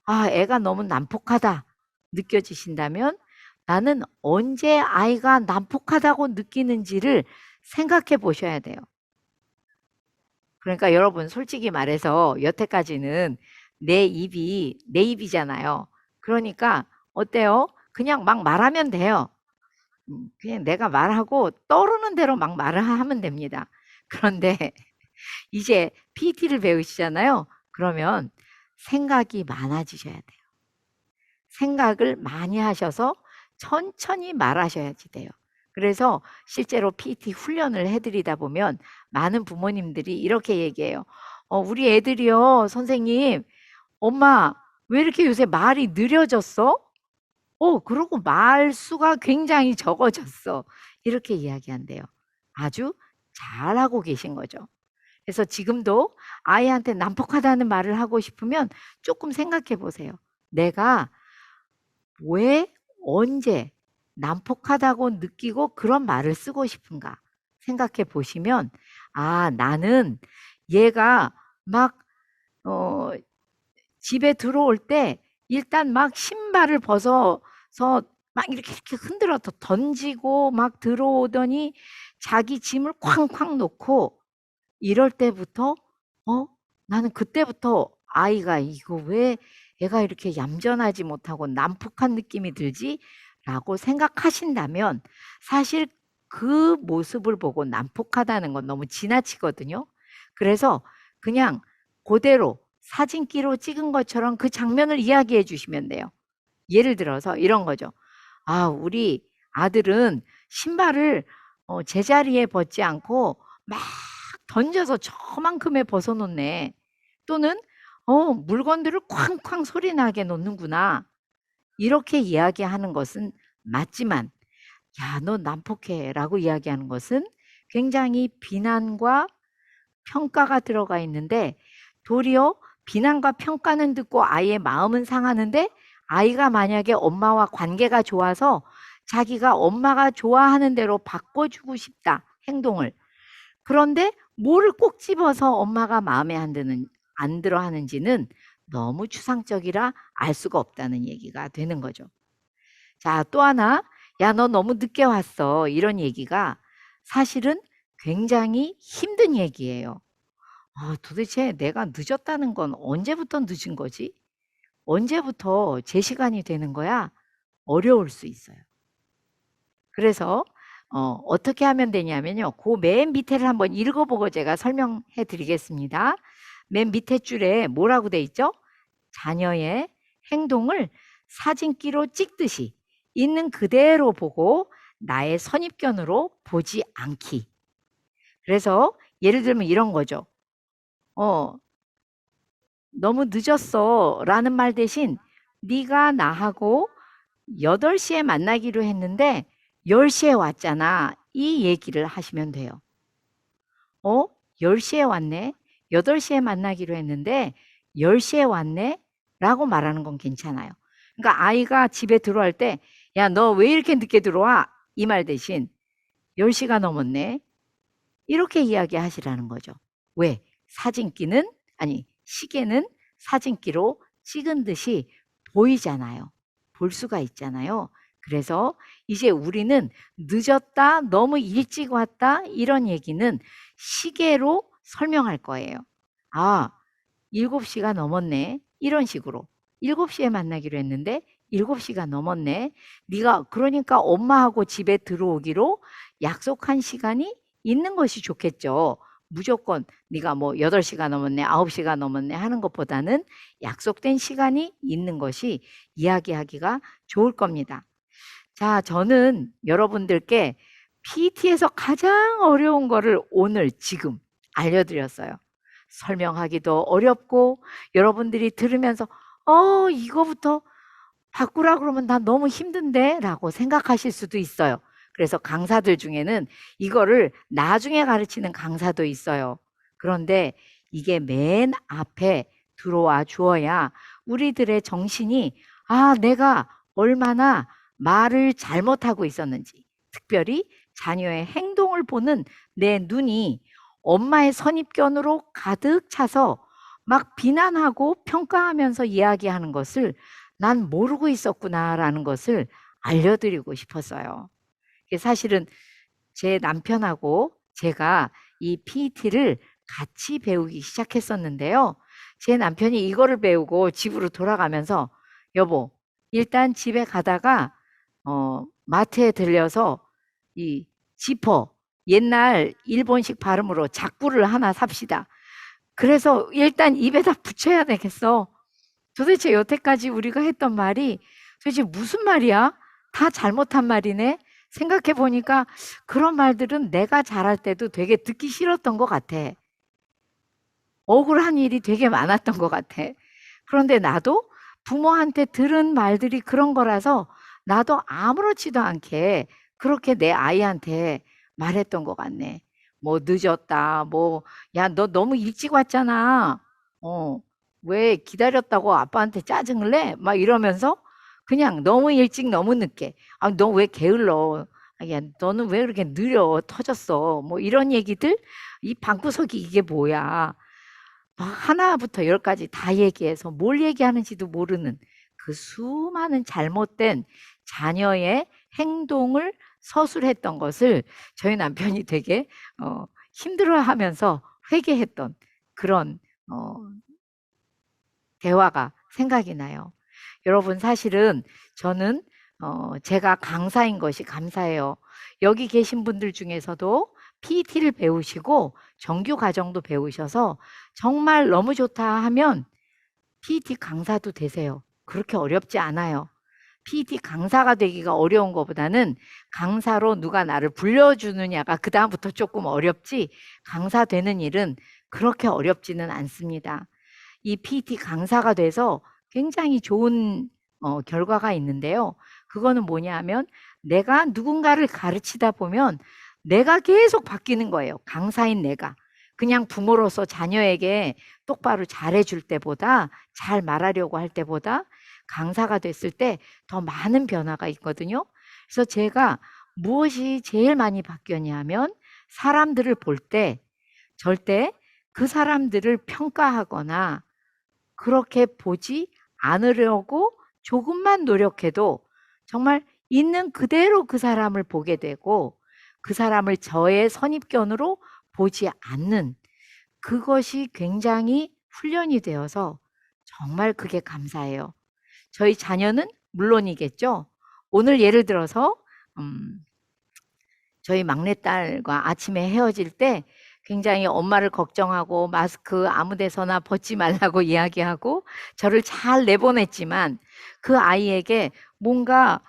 아, 애가 너무 난폭하다 느껴지신다면 나는 언제 아이가 난폭하다고 느끼는지를 생각해 보셔야 돼요. 그러니까 여러분 솔직히 말해서 여태까지는 내 입이잖아요. 그러니까 어때요? 그냥 막 말하면 돼요. 그냥 내가 말하고 떠오르는 대로 막 말을 하면 됩니다. 그런데 이제 PT를 배우시잖아요. 그러면 생각이 많아지셔야 돼요. 생각을 많이 하셔서 천천히 말하셔야지 돼요. 그래서 실제로 PT 훈련을 해드리다 보면 많은 부모님들이 이렇게 얘기해요. 우리 애들이요, 선생님, 엄마, 왜 이렇게 요새 말이 느려졌어? 그러고 말수가 굉장히 적어졌어. 이렇게 이야기한대요. 아주 잘하고 계신 거죠. 그래서 지금도 아이한테 난폭하다는 말을 하고 싶으면 조금 생각해 보세요. 내가 왜, 언제 난폭하다고 느끼고 그런 말을 쓰고 싶은가 생각해 보시면, 아, 나는 얘가 막, 집에 들어올 때 일단 막 신발을 벗어서 막 이렇게 흔들어 던지고 막 들어오더니 자기 짐을 쾅쾅 놓고 이럴 때부터 나는 그때부터 아이가 이거 왜 애가 이렇게 얌전하지 못하고 난폭한 느낌이 들지? 라고 생각하신다면 사실 그 모습을 보고 난폭하다는 건 너무 지나치거든요. 그래서 그냥 그대로 사진기로 찍은 것처럼 그 장면을 이야기해 주시면 돼요. 예를 들어서 이런 거죠. 아, 우리 아들은 신발을 제자리에 벗지 않고 막 던져서 저만큼에 벗어놓네. 또는 물건들을 쾅쾅 소리 나게 놓는구나. 이렇게 이야기하는 것은 맞지만 야, 너 난폭해 라고 이야기하는 것은 굉장히 비난과 평가가 들어가 있는데 도리어 비난과 평가는 듣고 아이의 마음은 상하는데 아이가 만약에 엄마와 관계가 좋아서 자기가 엄마가 좋아하는 대로 바꿔주고 싶다, 행동을. 그런데 뭐를 꼭 집어서 엄마가 마음에 안 들어 하는지는 너무 추상적이라 알 수가 없다는 얘기가 되는 거죠. 자, 또 하나, 야, 너 너무 늦게 왔어. 이런 얘기가 사실은 굉장히 힘든 얘기예요. 도대체 내가 늦었다는 건 언제부터 늦은 거지? 언제부터 제 시간이 되는 거야? 어려울 수 있어요. 그래서 어떻게 하면 되냐면요. 그 맨 밑에를 한번 읽어보고 제가 설명해 드리겠습니다. 맨 밑에 줄에 뭐라고 돼 있죠? 자녀의 행동을 사진기로 찍듯이 있는 그대로 보고 나의 선입견으로 보지 않기. 그래서 예를 들면 이런 거죠. 너무 늦었어 라는 말 대신 네가 나하고 8시에 만나기로 했는데 10시에 왔잖아. 이 얘기를 하시면 돼요. 10시에 왔네. 8시에 만나기로 했는데 10시에 왔네. 라고 말하는 건 괜찮아요. 그러니까 아이가 집에 들어올 때 야, 너 왜 이렇게 늦게 들어와? 이 말 대신 10시가 넘었네. 이렇게 이야기하시라는 거죠. 왜? 시계는 사진기로 찍은 듯이 보이잖아요. 볼 수가 있잖아요. 그래서 이제 우리는 늦었다, 너무 일찍 왔다, 이런 얘기는 시계로 설명할 거예요. 아, 7시가 넘었네. 이런 식으로. 7시에 만나기로 했는데 7시가 넘었네. 네가 그러니까 엄마하고 집에 들어오기로 약속한 시간이 있는 것이 좋겠죠. 무조건 네가 뭐 8시가 넘었네, 9시가 넘었네 하는 것보다는 약속된 시간이 있는 것이 이야기하기가 좋을 겁니다. 자, 저는 여러분들께 PT에서 가장 어려운 거를 오늘 지금 알려드렸어요. 설명하기도 어렵고 여러분들이 들으면서 이거부터 바꾸라 그러면 나 너무 힘든데 라고 생각하실 수도 있어요. 그래서 강사들 중에는 이거를 나중에 가르치는 강사도 있어요. 그런데 이게 맨 앞에 들어와 주어야 우리들의 정신이 내가 얼마나 말을 잘못하고 있었는지, 특별히 자녀의 행동을 보는 내 눈이 엄마의 선입견으로 가득 차서 막 비난하고 평가하면서 이야기하는 것을 난 모르고 있었구나라는 것을 알려드리고 싶었어요. 사실은 제 남편하고 제가 이 PET를 같이 배우기 시작했었는데요. 제 남편이 이거를 배우고 집으로 돌아가면서 여보, 일단 집에 가다가 마트에 들려서 이 지퍼, 옛날 일본식 발음으로 자꾸를 하나 삽시다. 그래서 일단 입에다 붙여야 되겠어. 도대체 여태까지 우리가 했던 말이 도대체 무슨 말이야? 다 잘못한 말이네. 생각해 보니까 그런 말들은 내가 잘할 때도 되게 듣기 싫었던 것 같아. 억울한 일이 되게 많았던 것 같아. 그런데 나도 부모한테 들은 말들이 그런 거라서 나도 아무렇지도 않게 그렇게 내 아이한테 말했던 것 같네. 뭐 늦었다. 뭐, 야, 너 너무 일찍 왔잖아. 어, 왜 기다렸다고 아빠한테 짜증을 내? 막 이러면서 그냥 너무 일찍 너무 늦게. 아, 너 왜 게을러? 아, 야, 너는 왜 그렇게 느려? 터졌어. 뭐 이런 얘기들? 이 방구석이 이게 뭐야? 막 하나부터 열까지 다 얘기해서 뭘 얘기하는지도 모르는 그 수많은 잘못된 자녀의 행동을 서술했던 것을 저희 남편이 되게 힘들어하면서 회개했던 그런 어, 대화가 생각이 나요. 여러분 사실은 저는 제가 강사인 것이 감사해요. 여기 계신 분들 중에서도 PET를 배우시고 정규 과정도 배우셔서 정말 너무 좋다 하면 PET 강사도 되세요. 그렇게 어렵지 않아요. PET 강사가 되기가 어려운 것보다는 강사로 누가 나를 불려주느냐가 그다음부터 조금 어렵지 강사 되는 일은 그렇게 어렵지는 않습니다. 이 PT 강사가 돼서 굉장히 좋은 결과가 있는데요. 그거는 뭐냐 하면 내가 누군가를 가르치다 보면 내가 계속 바뀌는 거예요. 강사인 내가. 그냥 부모로서 자녀에게 똑바로 잘해줄 때보다 잘 말하려고 할 때보다 강사가 됐을 때 더 많은 변화가 있거든요. 그래서 제가 무엇이 제일 많이 바뀌었냐 하면 사람들을 볼 때 절대 그 사람들을 평가하거나 그렇게 보지 않으려고 조금만 노력해도 정말 있는 그대로 그 사람을 보게 되고 그 사람을 저의 선입견으로 보지 않는 그것이 굉장히 훈련이 되어서 정말 그게 감사해요. 저희 자녀는 물론이겠죠. 오늘 예를 들어서 저희 막내딸과 아침에 헤어질 때 굉장히 엄마를 걱정하고 마스크 아무 데서나 벗지 말라고 이야기하고 저를 잘 내보냈지만 그 아이에게 뭔가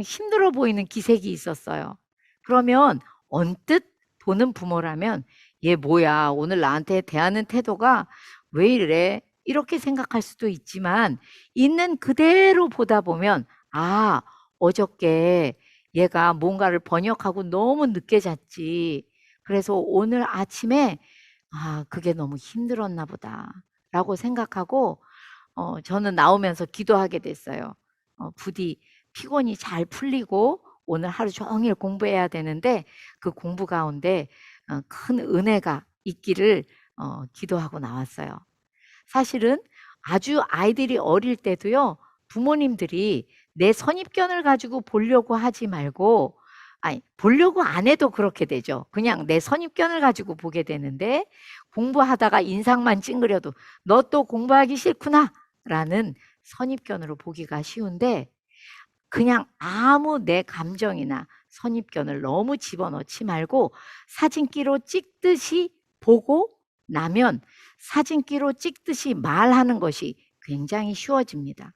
힘들어 보이는 기색이 있었어요. 그러면 언뜻 보는 부모라면 얘 뭐야 오늘 나한테 대하는 태도가 왜 이래 이렇게 생각할 수도 있지만 있는 그대로 보다 보면 아 어저께 얘가 뭔가를 번역하고 너무 늦게 잤지. 그래서 오늘 아침에 아, 그게 너무 힘들었나 보다. 라고 생각하고 저는 나오면서 기도하게 됐어요. 부디 피곤이 잘 풀리고 오늘 하루 종일 공부해야 되는데 그 공부 가운데 큰 은혜가 있기를 기도하고 나왔어요. 사실은 아주 아이들이 어릴 때도요, 부모님들이 내 선입견을 가지고 보려고 하지 말고, 아니, 보려고 안 해도 그렇게 되죠. 그냥 내 선입견을 가지고 보게 되는데, 공부하다가 인상만 찡그려도, 너 또 공부하기 싫구나! 라는 선입견으로 보기가 쉬운데, 그냥 아무 내 감정이나 선입견을 너무 집어넣지 말고 사진기로 찍듯이 보고 나면 사진기로 찍듯이 말하는 것이 굉장히 쉬워집니다.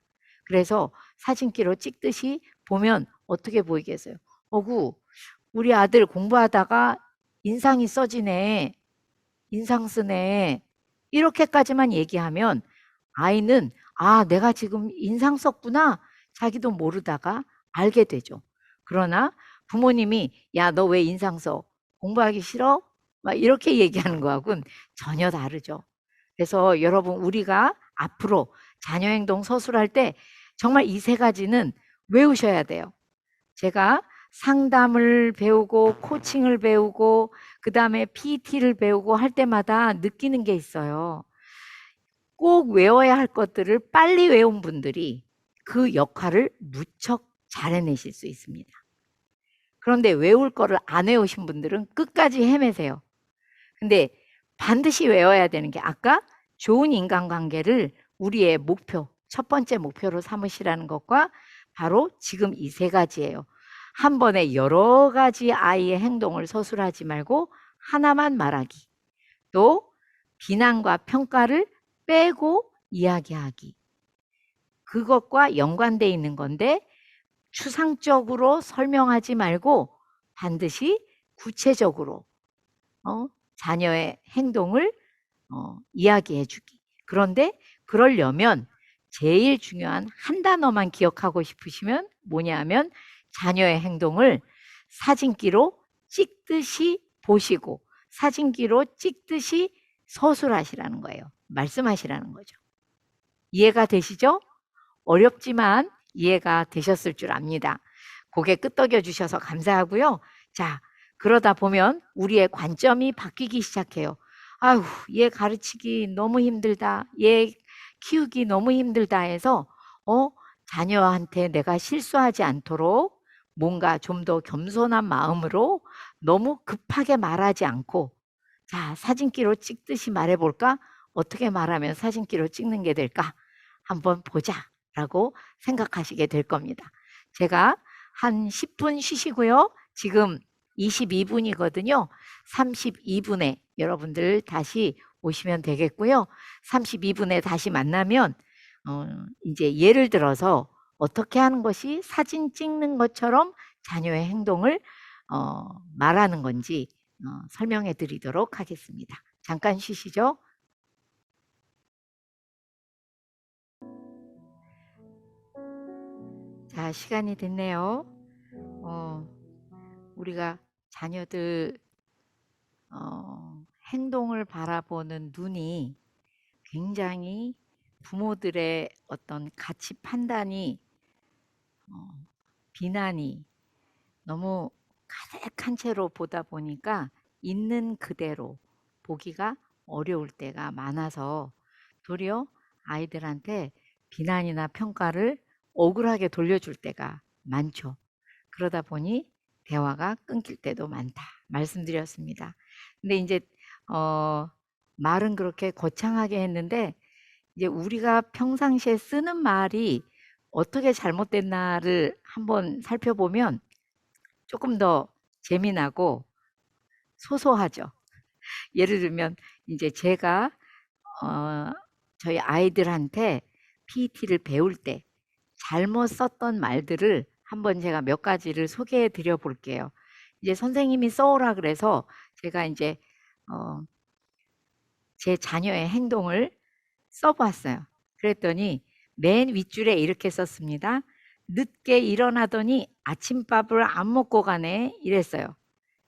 그래서 사진기로 찍듯이 보면 어떻게 보이겠어요? 어구, 우리 아들 공부하다가 인상이 써지네. 인상 쓰네. 이렇게까지만 얘기하면 아이는 아, 내가 지금 인상 썼구나. 자기도 모르다가 알게 되죠. 그러나 부모님이 야, 너 왜 인상 써? 공부하기 싫어? 막 이렇게 얘기하는 거하고는 전혀 다르죠. 그래서 여러분 우리가 앞으로 자녀 행동 서술할 때 정말 이 세 가지는 외우셔야 돼요. 제가 상담을 배우고 코칭을 배우고 그다음에 PT를 배우고 할 때마다 느끼는 게 있어요. 꼭 외워야 할 것들을 빨리 외운 분들이 그 역할을 무척 잘 해내실 수 있습니다. 그런데 외울 거를 안 외우신 분들은 끝까지 헤매세요. 근데 반드시 외워야 되는 게 아까 좋은 인간관계를 우리의 목표, 첫 번째 목표로 삼으시라는 것과 바로 지금 이 세 가지예요. 한 번에 여러 가지 아이의 행동을 서술하지 말고 하나만 말하기. 또 비난과 평가를 빼고 이야기하기. 그것과 연관돼 있는 건데 추상적으로 설명하지 말고 반드시 구체적으로 자녀의 행동을 이야기해 주기. 그런데 그러려면 제일 중요한 한 단어만 기억하고 싶으시면 뭐냐면 자녀의 행동을 사진기로 찍듯이 보시고 사진기로 찍듯이 서술하시라는 거예요. 말씀하시라는 거죠. 이해가 되시죠? 어렵지만 이해가 되셨을 줄 압니다. 고개 끄덕여 주셔서 감사하고요. 자, 그러다 보면 우리의 관점이 바뀌기 시작해요. 아휴, 얘 가르치기 너무 힘들다. 얘 키우기 너무 힘들다 해서 자녀한테 내가 실수하지 않도록 뭔가 좀 더 겸손한 마음으로 너무 급하게 말하지 않고 자, 사진기로 찍듯이 말해볼까? 어떻게 말하면 사진기로 찍는 게 될까? 한번 보자 라고 생각하시게 될 겁니다. 제가 한 10분 쉬시고요. 지금 22분이거든요. 32분에 여러분들 다시 오시면 되겠고요. 32분에 다시 만나면 이제 예를 들어서 어떻게 하는 것이 사진 찍는 것처럼 자녀의 행동을 말하는 건지 설명해 드리도록 하겠습니다. 잠깐 쉬시죠. 자, 시간이 됐네요. 우리가 자녀들 행동을 바라보는 눈이 굉장히 부모들의 어떤 가치 판단이 비난이 너무 가득한 채로 보다 보니까 있는 그대로 보기가 어려울 때가 많아서 도리어 아이들한테 비난이나 평가를 억울하게 돌려줄 때가 많죠. 그러다 보니 대화가 끊길 때도 많다 말씀드렸습니다. 근데 이제 말은 그렇게 거창하게 했는데 이제 우리가 평상시에 쓰는 말이 어떻게 잘못됐나를 한번 살펴보면 조금 더 재미나고 소소하죠. 예를 들면 이제 제가 저희 아이들한테 PET를 배울 때 잘못 썼던 말들을 한번 제가 몇 가지를 소개해 드려 볼게요. 이제 선생님이 써오라 그래서 제가 이제 제 자녀의 행동을 써봤어요. 그랬더니 맨 윗줄에 이렇게 썼습니다. 늦게 일어나더니 아침밥을 안 먹고 가네 이랬어요.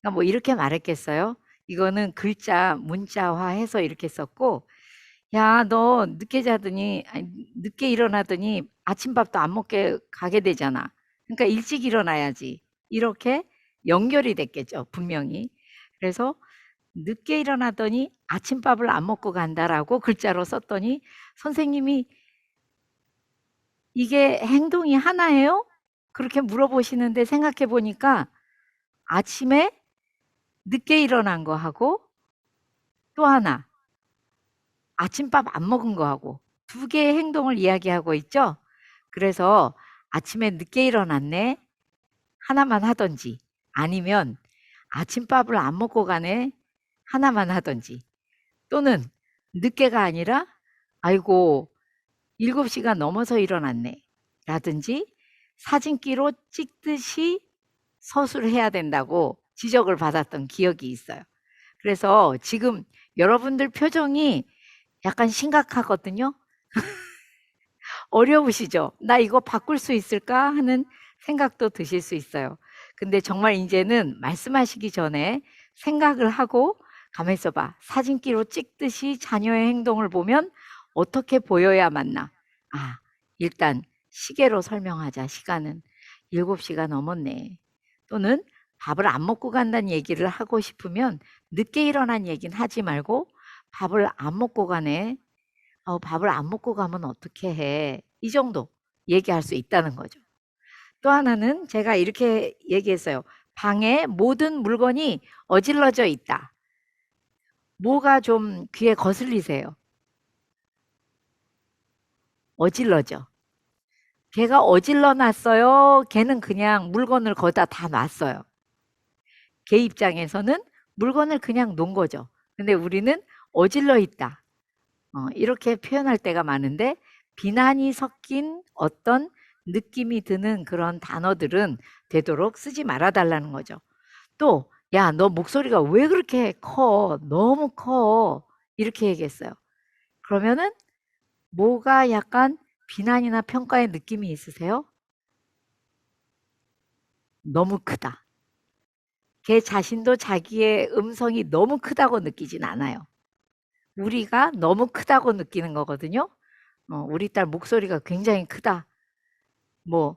그러니까 뭐 이렇게 말했겠어요. 이거는 글자 문자화해서 이렇게 썼고 야, 너 늦게 자더니 아니, 늦게 일어나더니 아침밥도 안 먹게 가게 되잖아. 그러니까 일찍 일어나야지. 이렇게 연결이 됐겠죠, 분명히. 그래서 늦게 일어나더니 아침밥을 안 먹고 간다라고 글자로 썼더니 선생님이 이게 행동이 하나예요? 그렇게 물어보시는데 생각해 보니까 아침에 늦게 일어난 거 하고 또 하나 아침밥 안 먹은 거하고 두 개의 행동을 이야기하고 있죠. 그래서 아침에 늦게 일어났네 하나만 하던지 아니면 아침밥을 안 먹고 가네 하나만 하던지 또는 늦게가 아니라 아이고 7시가 넘어서 일어났네 라든지 사진기로 찍듯이 서술해야 된다고 지적을 받았던 기억이 있어요. 그래서 지금 여러분들 표정이 약간 심각하거든요. 어려우시죠? 나 이거 바꿀 수 있을까 하는 생각도 드실 수 있어요. 근데 정말 이제는 말씀하시기 전에 생각을 하고 가만히 있어봐. 사진기로 찍듯이 자녀의 행동을 보면 어떻게 보여야 맞나? 아, 일단 시계로 설명하자. 시간은 7시가 넘었네. 또는 밥을 안 먹고 간다는 얘기를 하고 싶으면 늦게 일어난 얘기는 하지 말고 밥을 안 먹고 가네. 밥을 안 먹고 가면 어떻게 해? 이 정도 얘기할 수 있다는 거죠. 또 하나는 제가 이렇게 얘기했어요. 방에 모든 물건이 어질러져 있다. 뭐가 좀 귀에 거슬리세요? 어질러져. 걔가 어질러 놨어요. 걔는 그냥 물건을 거기다 다 놨어요. 걔 입장에서는 물건을 그냥 놓은 거죠. 근데 우리는 어질러 있다. 이렇게 표현할 때가 많은데 비난이 섞인 어떤 느낌이 드는 그런 단어들은 되도록 쓰지 말아 달라는 거죠. 또, 야, 너 목소리가 왜 그렇게 커? 너무 커. 이렇게 얘기했어요. 그러면은 뭐가 약간 비난이나 평가의 느낌이 있으세요? 너무 크다. 걔 자신도 자기의 음성이 너무 크다고 느끼진 않아요. 우리가 너무 크다고 느끼는 거거든요. 우리 딸 목소리가 굉장히 크다. 뭐,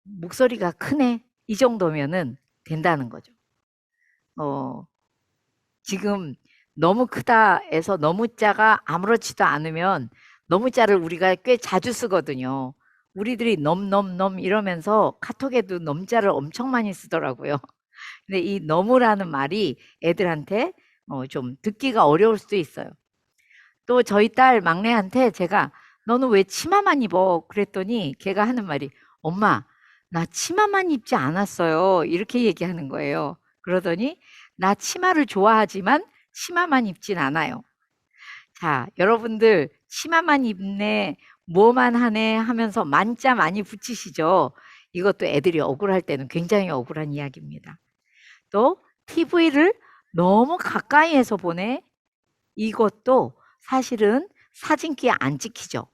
목소리가 크네. 이 정도면은 된다는 거죠. 어, 지금 너무 크다에서 너무 짜가 아무렇지도 않으면 너무 짜를 우리가 꽤 자주 쓰거든요. 우리들이 넘 이러면서 카톡에도 넘자를 엄청 많이 쓰더라고요. 근데 이 너무라는 말이 애들한테 좀 듣기가 어려울 수도 있어요. 또 저희 딸 막내한테 제가 너는 왜 치마만 입어? 그랬더니 걔가 하는 말이 엄마, 나 치마만 입지 않았어요. 이렇게 얘기하는 거예요. 그러더니 나 치마를 좋아하지만 치마만 입진 않아요. 자, 여러분들 치마만 입네, 뭐만 하네 하면서 만자 많이 붙이시죠? 이것도 애들이 억울할 때는 굉장히 억울한 이야기입니다. 또 TV를 너무 가까이에서 보네? 이것도 사실은 사진기에 안 찍히죠.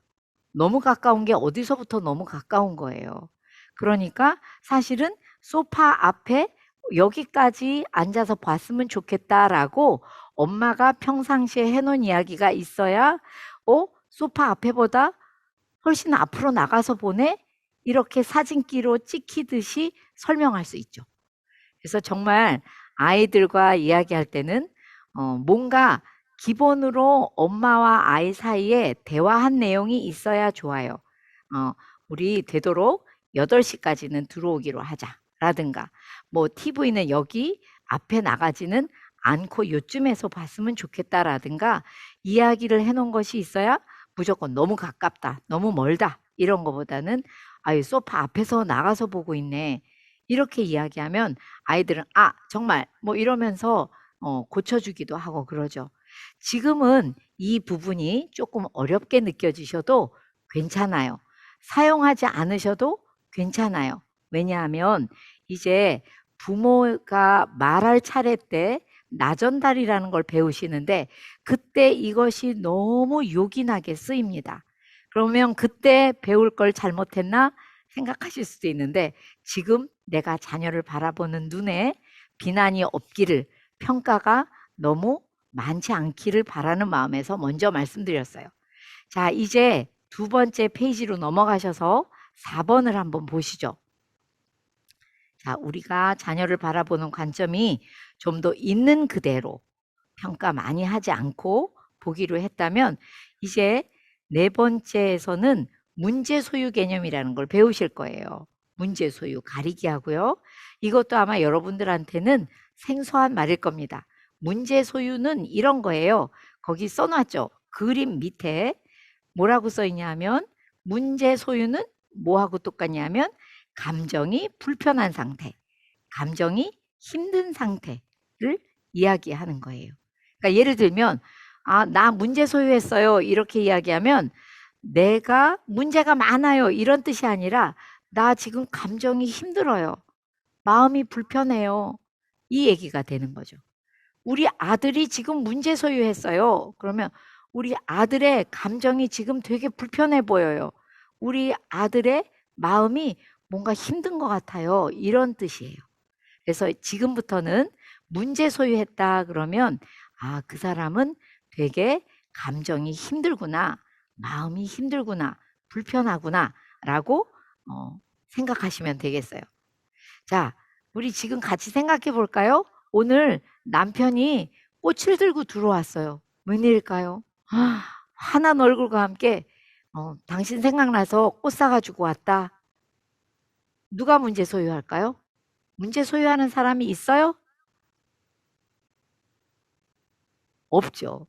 너무 가까운 게 어디서부터 너무 가까운 거예요. 그러니까 사실은 소파 앞에 여기까지 앉아서 봤으면 좋겠다라고 엄마가 평상시에 해놓은 이야기가 있어야 소파 앞에보다 훨씬 앞으로 나가서 보네? 이렇게 사진기로 찍히듯이 설명할 수 있죠. 그래서 정말 아이들과 이야기할 때는 뭔가 기본으로 엄마와 아이 사이에 대화한 내용이 있어야 좋아요. 우리 되도록 8시까지는 들어오기로 하자라든가 뭐 TV는 여기 앞에 나가지는 않고 요쯤에서 봤으면 좋겠다라든가 이야기를 해놓은 것이 있어야 무조건 너무 가깝다, 너무 멀다 이런 거보다는 아유 소파 앞에서 나가서 보고 있네 이렇게 이야기하면 아이들은 정말 뭐 이러면서 고쳐주기도 하고 그러죠. 지금은 이 부분이 조금 어렵게 느껴지셔도 괜찮아요. 사용하지 않으셔도 괜찮아요. 왜냐하면 이제 부모가 말할 차례 때 나전달이라는 걸 배우시는데 그때 이것이 너무 요긴하게 쓰입니다. 그러면 그때 배울 걸 잘못했나 생각하실 수도 있는데 지금 내가 자녀를 바라보는 눈에 비난이 없기를 평가가 너무 많지 않기를 바라는 마음에서 먼저 말씀드렸어요. 자, 이제 두 번째 페이지로 넘어가셔서 4번을 한번 보시죠. 자, 우리가 자녀를 바라보는 관점이 좀 더 있는 그대로 평가 많이 하지 않고 보기로 했다면 이제 네 번째에서는 문제 소유 개념이라는 걸 배우실 거예요. 문제 소유 가리기 하고요. 이것도 아마 여러분들한테는 생소한 말일 겁니다. 문제 소유는 이런 거예요. 거기 써놨죠. 그림 밑에 뭐라고 써 있냐면 문제 소유는 뭐하고 똑같냐면 감정이 불편한 상태, 감정이 힘든 상태를 이야기하는 거예요. 그러니까 예를 들면 나 문제 소유했어요. 이렇게 이야기하면 내가 문제가 많아요. 이런 뜻이 아니라 나 지금 감정이 힘들어요. 마음이 불편해요. 이 얘기가 되는 거죠. 우리 아들이 지금 문제 소유했어요. 그러면 우리 아들의 감정이 지금 되게 불편해 보여요. 우리 아들의 마음이 뭔가 힘든 것 같아요. 이런 뜻이에요. 그래서 지금부터는 문제 소유했다 그러면 그 사람은 되게 감정이 힘들구나, 마음이 힘들구나, 불편하구나 라고 생각하시면 되겠어요. 자, 우리 지금 같이 생각해 볼까요? 오늘 남편이 꽃을 들고 들어왔어요. 웬일일까요? 환한 얼굴과 함께 당신 생각나서 꽃 사가지고 왔다. 누가 문제 소유할까요? 문제 소유하는 사람이 있어요? 없죠.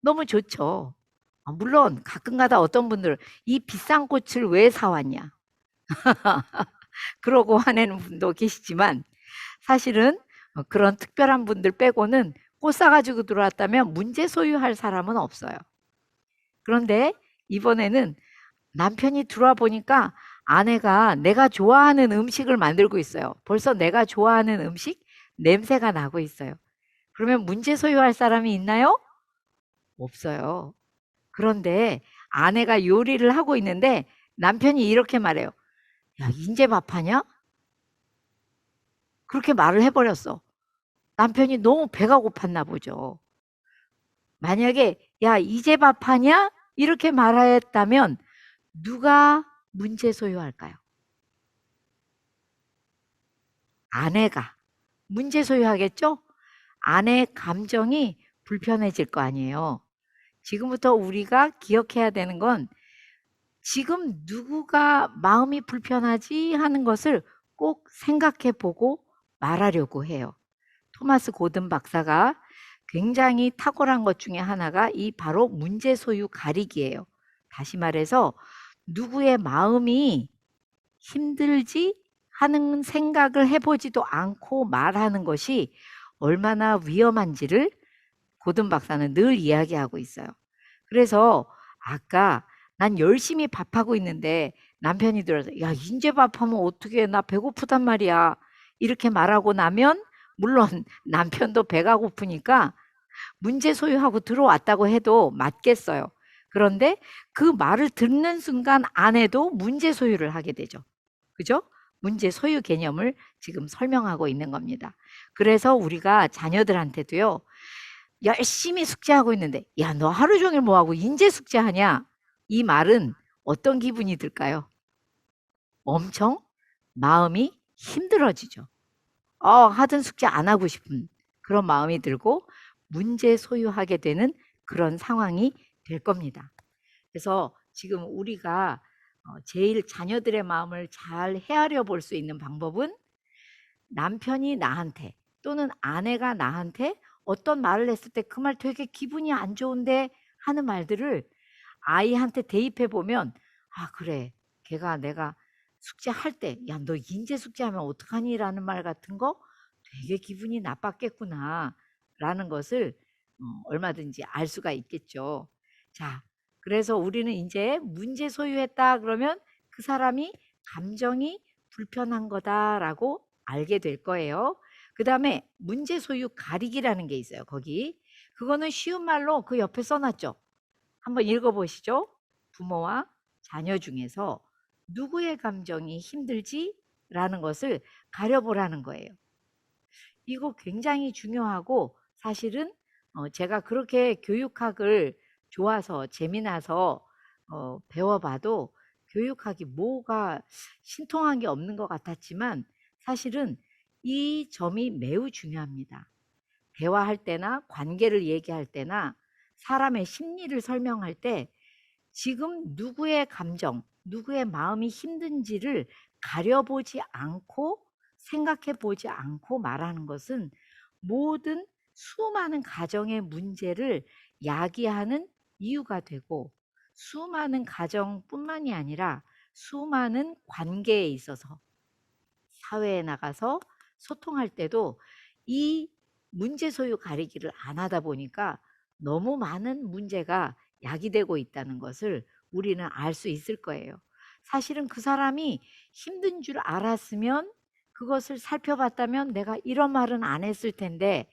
너무 좋죠. 물론 가끔가다 어떤 분들은 이 비싼 꽃을 왜 사왔냐 그러고 화내는 분도 계시지만 사실은 그런 특별한 분들 빼고는 꽃 사가지고 들어왔다면 문제 소유할 사람은 없어요. 그런데 이번에는 남편이 들어와 보니까 아내가 내가 좋아하는 음식을 만들고 있어요. 벌써 내가 좋아하는 음식 냄새가 나고 있어요. 그러면 문제 소유할 사람이 있나요? 없어요. 그런데 아내가 요리를 하고 있는데 남편이 이렇게 말해요. 야, 인제 밥하냐? 그렇게 말을 해버렸어. 남편이 너무 배가 고팠나 보죠. 만약에 야, 이제 밥하냐? 이렇게 말했다면 누가 문제 소유할까요? 아내가 문제 소유하겠죠? 아내의 감정이 불편해질 거 아니에요. 지금부터 우리가 기억해야 되는 건 지금 누구가 마음이 불편하지 하는 것을 꼭 생각해 보고 말하려고 해요. 토마스 고든 박사가 굉장히 탁월한 것 중에 하나가 이 바로 문제 소유 가리기예요. 다시 말해서 누구의 마음이 힘들지 하는 생각을 해보지도 않고 말하는 것이 얼마나 위험한지를 고든 박사는 늘 이야기하고 있어요. 그래서 아까 난 열심히 밥하고 있는데 남편이 들어서 야, 인제 밥하면 어떻게 나 배고프단 말이야. 이렇게 말하고 나면 물론 남편도 배가 고프니까 문제 소유하고 들어왔다고 해도 맞겠어요. 그런데 그 말을 듣는 순간 아내도 문제 소유를 하게 되죠. 그죠? 문제 소유 개념을 지금 설명하고 있는 겁니다. 그래서 우리가 자녀들한테도요. 열심히 숙제하고 있는데 야, 너 하루 종일 뭐 하고 인제 숙제하냐? 이 말은 어떤 기분이 들까요? 엄청 마음이 힘들어지죠. 하던 숙제 안 하고 싶은 그런 마음이 들고 문제 소유하게 되는 그런 상황이 될 겁니다. 그래서 지금 우리가 제일 자녀들의 마음을 잘 헤아려 볼 수 있는 방법은 남편이 나한테 또는 아내가 나한테 어떤 말을 했을 때 그 말 되게 기분이 안 좋은데 하는 말들을 아이한테 대입해 보면 아, 그래. 걔가 내가 숙제할 때 야, 너 인제 숙제하면 어떡하니? 라는 말 같은 거 되게 기분이 나빴겠구나 라는 것을 얼마든지 알 수가 있겠죠. 자, 그래서 우리는 이제 문제 소유했다 그러면 그 사람이 감정이 불편한 거다라고 알게 될 거예요. 그다음에 문제 소유 가리기라는 게 있어요. 거기. 그거는 쉬운 말로 그 옆에 써놨죠. 한번 읽어보시죠. 부모와 자녀 중에서 누구의 감정이 힘들지? 라는 것을 가려보라는 거예요. 이거 굉장히 중요하고 사실은 제가 그렇게 교육학을 좋아서 재미나서 배워봐도 교육학이 뭐가 신통한 게 없는 것 같았지만 사실은 이 점이 매우 중요합니다. 대화할 때나 관계를 얘기할 때나 사람의 심리를 설명할 때 지금 누구의 감정, 누구의 마음이 힘든지를 가려보지 않고 생각해 보지 않고 말하는 것은 모든 수많은 가정의 문제를 야기하는 이유가 되고 수많은 가정뿐만이 아니라 수많은 관계에 있어서 사회에 나가서 소통할 때도 이 문제 소유 가리기를 안 하다 보니까 너무 많은 문제가 야기되고 있다는 것을 우리는 알 수 있을 거예요. 사실은 그 사람이 힘든 줄 알았으면 그것을 살펴봤다면 내가 이런 말은 안 했을 텐데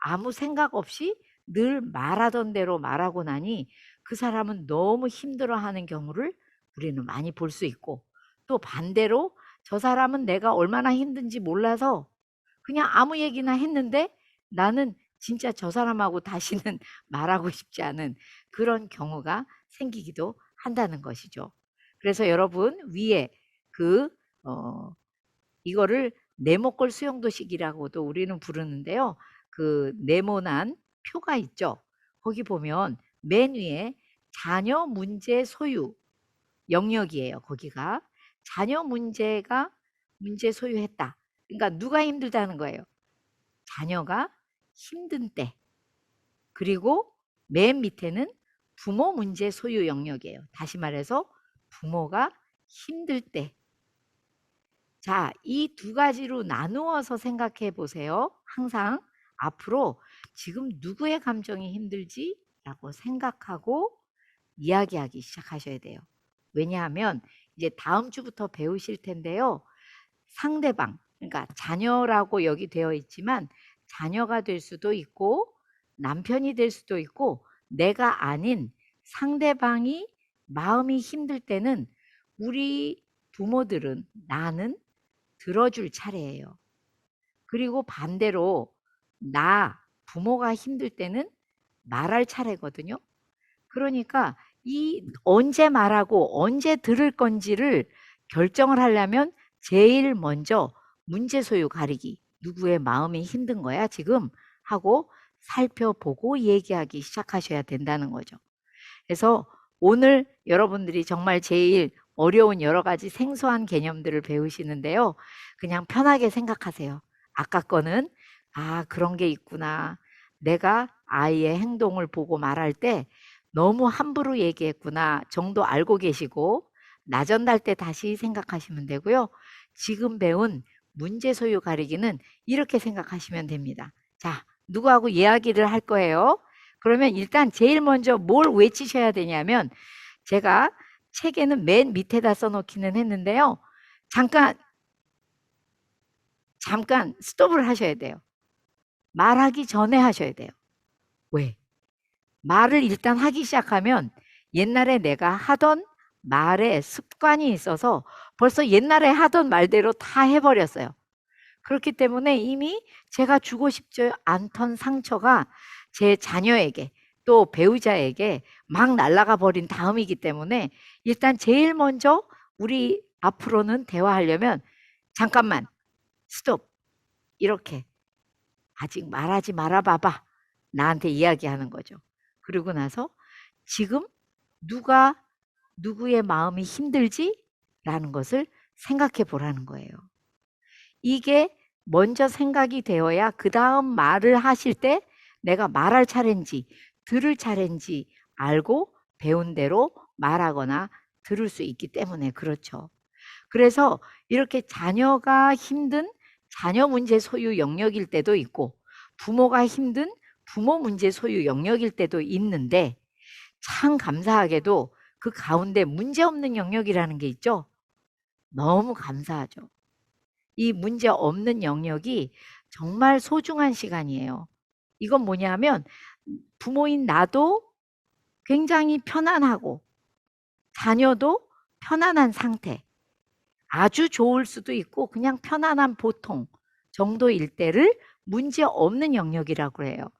아무 생각 없이 늘 말하던 대로 말하고 나니 그 사람은 너무 힘들어하는 경우를 우리는 많이 볼 수 있고 또 반대로 저 사람은 내가 얼마나 힘든지 몰라서 그냥 아무 얘기나 했는데 나는 진짜 저 사람하고 다시는 말하고 싶지 않은 그런 경우가 생기기도 한다는 것이죠. 그래서 여러분 위에 그 이거를 네모꼴 수용도식이라고도 우리는 부르는데요. 그 네모난 표가 있죠. 거기 보면 맨 위에 자녀 문제 소유 영역이에요. 거기가 자녀 문제가 문제 소유했다. 그러니까 누가 힘들다는 거예요. 자녀가 힘든 때. 그리고 맨 밑에는 부모 문제 소유 영역이에요. 다시 말해서 부모가 힘들 때. 자, 이 두 가지로 나누어서 생각해 보세요. 항상 앞으로 지금 누구의 감정이 힘들지? 라고 생각하고 이야기하기 시작하셔야 돼요. 왜냐하면 이제 다음 주부터 배우실 텐데요. 상대방, 그러니까 자녀라고 여기 되어 있지만 자녀가 될 수도 있고 남편이 될 수도 있고 내가 아닌 상대방이 마음이 힘들 때는 우리 부모들은 나는 들어줄 차례예요. 그리고 반대로 나 부모가 힘들 때는 말할 차례거든요. 그러니까 이 언제 말하고 언제 들을 건지를 결정을 하려면 제일 먼저 문제 소유 가리기. 누구의 마음이 힘든 거야 지금 하고 살펴보고 얘기하기 시작하셔야 된다는 거죠. 그래서 오늘 여러분들이 정말 제일 어려운 여러 가지 생소한 개념들을 배우시는데요. 그냥 편하게 생각하세요. 아까 거는 그런 게 있구나. 내가 아이의 행동을 보고 말할 때 너무 함부로 얘기했구나 정도 알고 계시고 나전달 때 다시 생각하시면 되고요. 지금 배운 문제 소유 가리기는 이렇게 생각하시면 됩니다. 자, 누구하고 이야기를 할 거예요. 그러면 일단 제일 먼저 뭘 외치셔야 되냐면 제가 책에는 맨 밑에다 써놓기는 했는데요. 잠깐 스톱을 하셔야 돼요. 말하기 전에 하셔야 돼요. 왜? 말을 일단 하기 시작하면 옛날에 내가 하던 말에 습관이 있어서 벌써 옛날에 하던 말대로 다 해버렸어요. 그렇기 때문에 이미 제가 주고 싶지 않던 상처가 제 자녀에게 또 배우자에게 막 날아가 버린 다음이기 때문에 일단 제일 먼저 우리 앞으로는 대화하려면 잠깐만 스톱 이렇게 아직 말하지 말아 봐봐 나한테 이야기하는 거죠. 그리고 나서 지금 누가 누구의 마음이 힘들지? 라는 것을 생각해 보라는 거예요. 이게 먼저 생각이 되어야 그 다음 말을 하실 때 내가 말할 차례인지 들을 차례인지 알고 배운 대로 말하거나 들을 수 있기 때문에 그렇죠. 그래서 이렇게 자녀가 힘든 자녀 문제 소유 영역일 때도 있고 부모가 힘든 부모 문제 소유 영역일 때도 있는데 참 감사하게도 그 가운데 문제 없는 영역이라는 게 있죠. 너무 감사하죠. 이 문제 없는 영역이 정말 소중한 시간이에요. 이건 뭐냐면 부모인 나도 굉장히 편안하고 자녀도 편안한 상태. 아주 좋을 수도 있고 그냥 편안한 보통 정도일 때를 문제 없는 영역이라고 해요.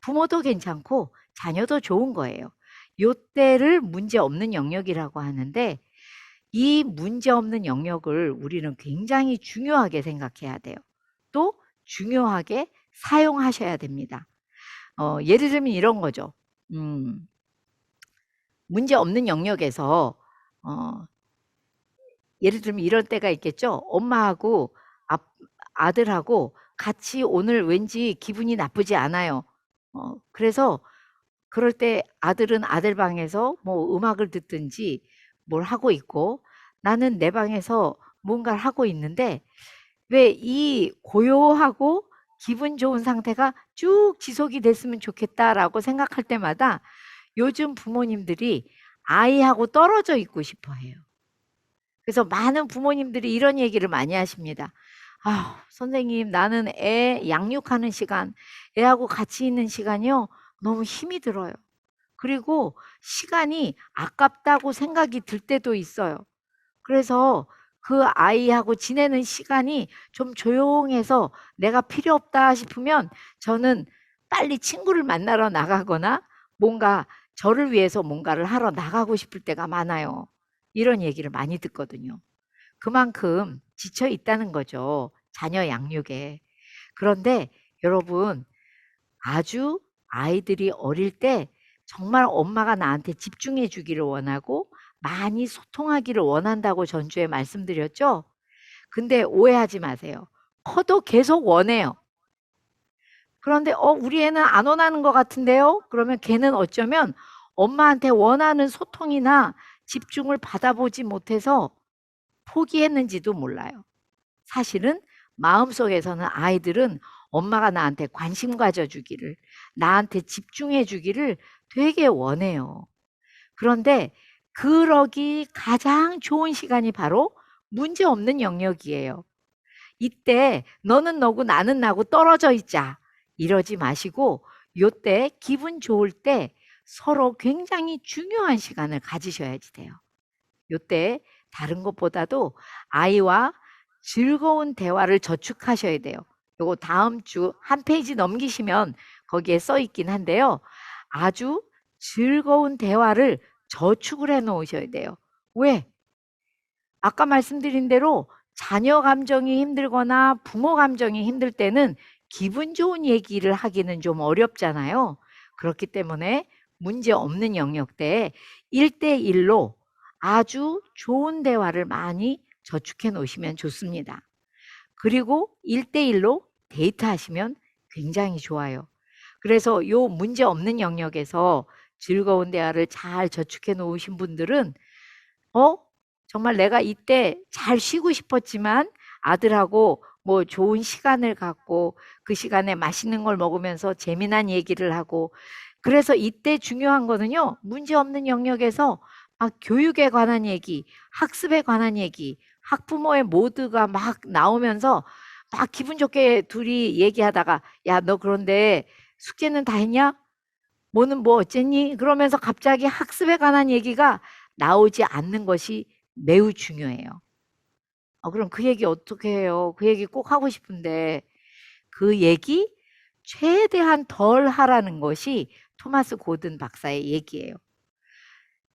부모도 괜찮고 자녀도 좋은 거예요. 요때를 문제 없는 영역이라고 하는데 이 문제 없는 영역을 우리는 굉장히 중요하게 생각해야 돼요. 또 중요하게 사용하셔야 됩니다. 예를 들면 이런 거죠. 문제 없는 영역에서 예를 들면 이런 때가 있겠죠. 엄마하고 아들하고 같이 오늘 왠지 기분이 나쁘지 않아요. 그래서 그럴 때 아들은 아들 방에서 뭐 음악을 듣든지 뭘 하고 있고 나는 내 방에서 뭔가를 하고 있는데 왜 이 고요하고 기분 좋은 상태가 쭉 지속이 됐으면 좋겠다라고 생각할 때마다 요즘 부모님들이 아이하고 떨어져 있고 싶어 해요. 그래서 많은 부모님들이 이런 얘기를 많이 하십니다. 선생님, 나는 애 양육하는 시간, 애하고 같이 있는 시간이요. 너무 힘이 들어요. 그리고 시간이 아깝다고 생각이 들 때도 있어요. 그래서 그 아이하고 지내는 시간이 좀 조용해서 내가 필요 없다 싶으면 저는 빨리 친구를 만나러 나가거나 뭔가 저를 위해서 뭔가를 하러 나가고 싶을 때가 많아요. 이런 얘기를 많이 듣거든요. 그만큼 지쳐 있다는 거죠. 자녀 양육에. 그런데 여러분 아주 아이들이 어릴 때 정말 엄마가 나한테 집중해 주기를 원하고 많이 소통하기를 원한다고 전주에 말씀드렸죠? 근데 오해하지 마세요. 커도 계속 원해요. 그런데 우리 애는 안 원하는 것 같은데요? 그러면 걔는 어쩌면 엄마한테 원하는 소통이나 집중을 받아보지 못해서 포기했는지도 몰라요. 사실은 마음속에서는 아이들은 엄마가 나한테 관심 가져주기를, 나한테 집중해 주기를 되게 원해요. 그런데 그러기 가장 좋은 시간이 바로 문제 없는 영역이에요. 이때 너는 너고 나는 나고 떨어져 있자. 이러지 마시고 요때 기분 좋을 때 서로 굉장히 중요한 시간을 가지셔야지 돼요. 요때 다른 것보다도 아이와 즐거운 대화를 저축하셔야 돼요. 요거 다음 주 한 페이지 넘기시면 거기에 써 있긴 한데요. 아주 즐거운 대화를 저축을 해 놓으셔야 돼요. 왜? 아까 말씀드린 대로 자녀 감정이 힘들거나 부모 감정이 힘들 때는 기분 좋은 얘기를 하기는 좀 어렵잖아요. 그렇기 때문에 문제 없는 영역대에 1대1로 아주 좋은 대화를 많이 저축해 놓으시면 좋습니다. 그리고 1대1로 데이트하시면 굉장히 좋아요. 그래서 요 문제 없는 영역에서 즐거운 대화를 잘 저축해 놓으신 분들은 어? 정말 내가 이때 잘 쉬고 싶었지만 아들하고 뭐 좋은 시간을 갖고 그 시간에 맛있는 걸 먹으면서 재미난 얘기를 하고 그래서 이때 중요한 거는요. 문제 없는 영역에서 막 교육에 관한 얘기, 학습에 관한 얘기, 학부모의 모두가 막 나오면서 막 기분 좋게 둘이 얘기하다가 야, 너 그런데 숙제는 다 했냐? 뭐는 뭐 어쨌니? 그러면서 갑자기 학습에 관한 얘기가 나오지 않는 것이 매우 중요해요. 그럼 그 얘기 어떻게 해요? 그 얘기 꼭 하고 싶은데 그 얘기 최대한 덜 하라는 것이 토마스 고든 박사의 얘기예요.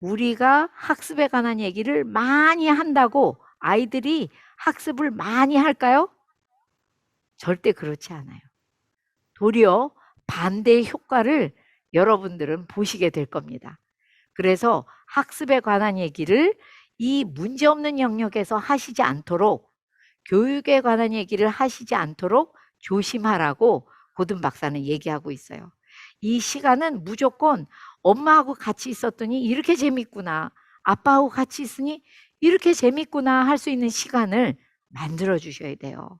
우리가 학습에 관한 얘기를 많이 한다고 아이들이 학습을 많이 할까요? 절대 그렇지 않아요. 도리어 반대의 효과를 여러분들은 보시게 될 겁니다. 그래서 학습에 관한 얘기를 이 문제없는 영역에서 하시지 않도록 교육에 관한 얘기를 하시지 않도록 조심하라고 고든 박사는 얘기하고 있어요. 이 시간은 무조건 엄마하고 같이 있었더니 이렇게 재밌구나. 아빠하고 같이 있으니 이렇게 재밌구나 할 수 있는 시간을 만들어 주셔야 돼요.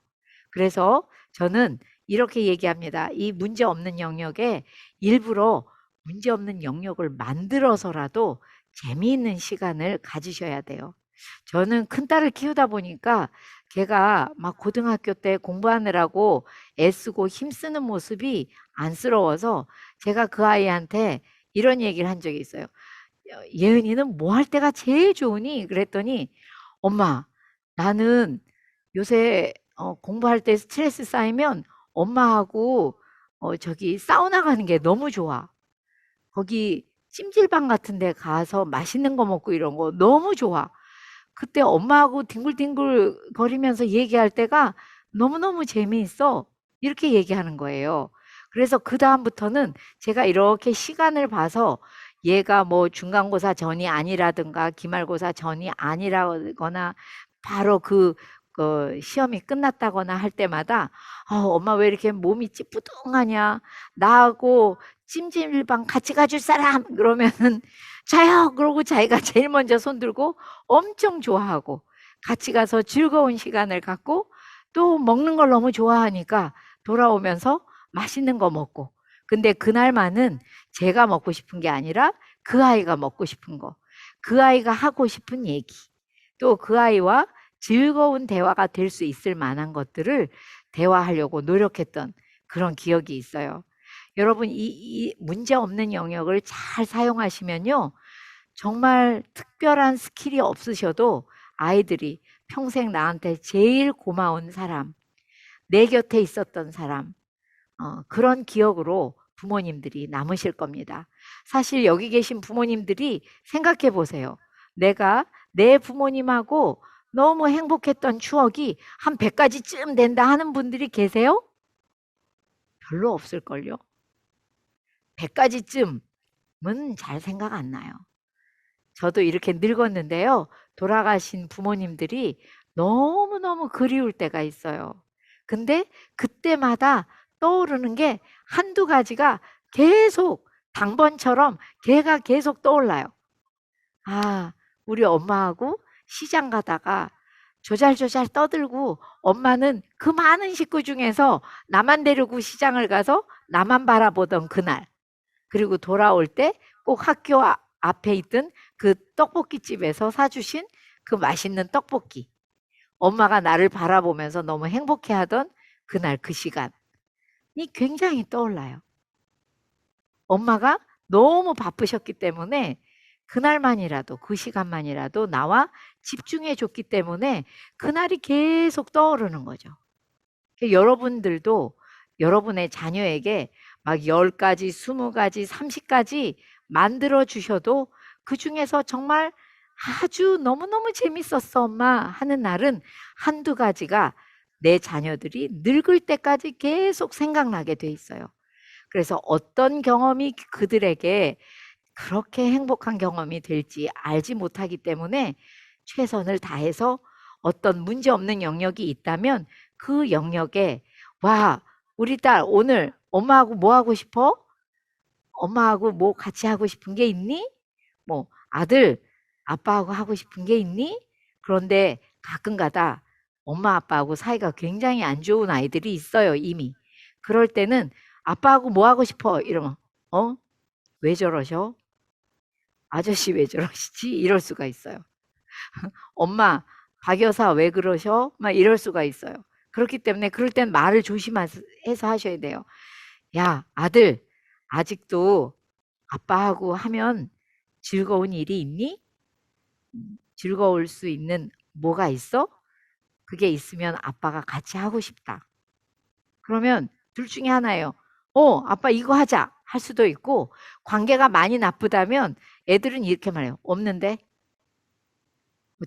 그래서 저는 이렇게 얘기합니다. 이 문제 없는 영역에 일부러 문제 없는 영역을 만들어서라도 재미있는 시간을 가지셔야 돼요. 저는 큰딸을 키우다 보니까 걔가 막 고등학교 때 공부하느라고 애쓰고 힘쓰는 모습이 안쓰러워서 제가 그 아이한테 이런 얘기를 한 적이 있어요. 예은이는 뭐 할 때가 제일 좋으니? 그랬더니 엄마, 나는 요새 공부할 때 스트레스 쌓이면 엄마하고 저기 사우나 가는 게 너무 좋아. 거기 찜질방 같은 데 가서 맛있는 거 먹고 이런 거 너무 좋아. 그때 엄마하고 뒹굴뒹굴 거리면서 얘기할 때가 너무너무 재미있어. 이렇게 얘기하는 거예요. 그래서 그다음부터는 제가 이렇게 시간을 봐서 얘가 뭐 중간고사 전이 아니라든가 기말고사 전이 아니라거나 바로 그 시험이 끝났다거나 할 때마다 엄마 왜 이렇게 몸이 찌뿌둥하냐. 나하고 찜질방 같이 가줄 사람 그러면은 자요 그러고 자기가 제일 먼저 손 들고 엄청 좋아하고 같이 가서 즐거운 시간을 갖고 또 먹는 걸 너무 좋아하니까 돌아오면서 맛있는 거 먹고 근데 그날만은 제가 먹고 싶은 게 아니라 그 아이가 먹고 싶은 거, 그 아이가 하고 싶은 얘기, 또 그 아이와 즐거운 대화가 될 수 있을 만한 것들을 대화하려고 노력했던 그런 기억이 있어요. 여러분, 이 문제 없는 영역을 잘 사용하시면요. 정말 특별한 스킬이 없으셔도 아이들이 평생 나한테 제일 고마운 사람, 내 곁에 있었던 사람, 그런 기억으로 부모님들이 남으실 겁니다. 사실 여기 계신 부모님들이 생각해 보세요. 내가 내 부모님하고 너무 행복했던 추억이 한 100가지쯤 된다 하는 분들이 계세요? 별로 없을걸요? 100가지쯤 잘 생각 안 나요. 저도 이렇게 늙었는데요. 돌아가신 부모님들이 너무너무 그리울 때가 있어요. 근데 그때마다 떠오르는 게 한두 가지가 계속 당번처럼 걔가 계속 떠올라요. 아, 우리 엄마하고 시장 가다가 조잘조잘 떠들고 엄마는 그 많은 식구 중에서 나만 데리고 시장을 가서 나만 바라보던 그날. 그리고 돌아올 때 꼭 학교 앞에 있던 그 떡볶이 집에서 사주신 그 맛있는 떡볶이. 엄마가 나를 바라보면서 너무 행복해하던 그날 그 시간이 굉장히 떠올라요. 엄마가 너무 바쁘셨기 때문에 그날만이라도 그 시간만이라도 나와 집중해 줬기 때문에 그날이 계속 떠오르는 거죠. 여러분들도 여러분의 자녀에게 막 10가지, 20가지, 30가지 만들어 주셔도 그중에서 정말 아주 너무너무 재밌었어, 엄마 하는 날은 한두 가지가 내 자녀들이 늙을 때까지 계속 생각나게 돼 있어요. 그래서 어떤 경험이 그들에게 그렇게 행복한 경험이 될지 알지 못하기 때문에 최선을 다해서 어떤 문제 없는 영역이 있다면 그 영역에 와, 우리 딸 오늘 엄마하고 뭐 하고 싶어? 엄마하고 뭐 같이 하고 싶은 게 있니? 뭐 아들 아빠하고 하고 싶은 게 있니? 그런데 가끔 가다 엄마 아빠하고 사이가 굉장히 안 좋은 아이들이 있어요, 이미. 그럴 때는 아빠하고 뭐 하고 싶어? 이러면 어? 왜 저러셔? 아저씨 왜 저러시지? 이럴 수가 있어요. 엄마, 박 여사 왜 그러셔? 막 이럴 수가 있어요. 그렇기 때문에 그럴 땐 말을 조심해서 하셔야 돼요. 야, 아들, 아직도 아빠하고 하면 즐거운 일이 있니? 즐거울 수 있는 뭐가 있어? 그게 있으면 아빠가 같이 하고 싶다. 그러면 둘 중에 하나예요. 아빠 이거 하자. 할 수도 있고, 관계가 많이 나쁘다면 애들은 이렇게 말해요. 없는데?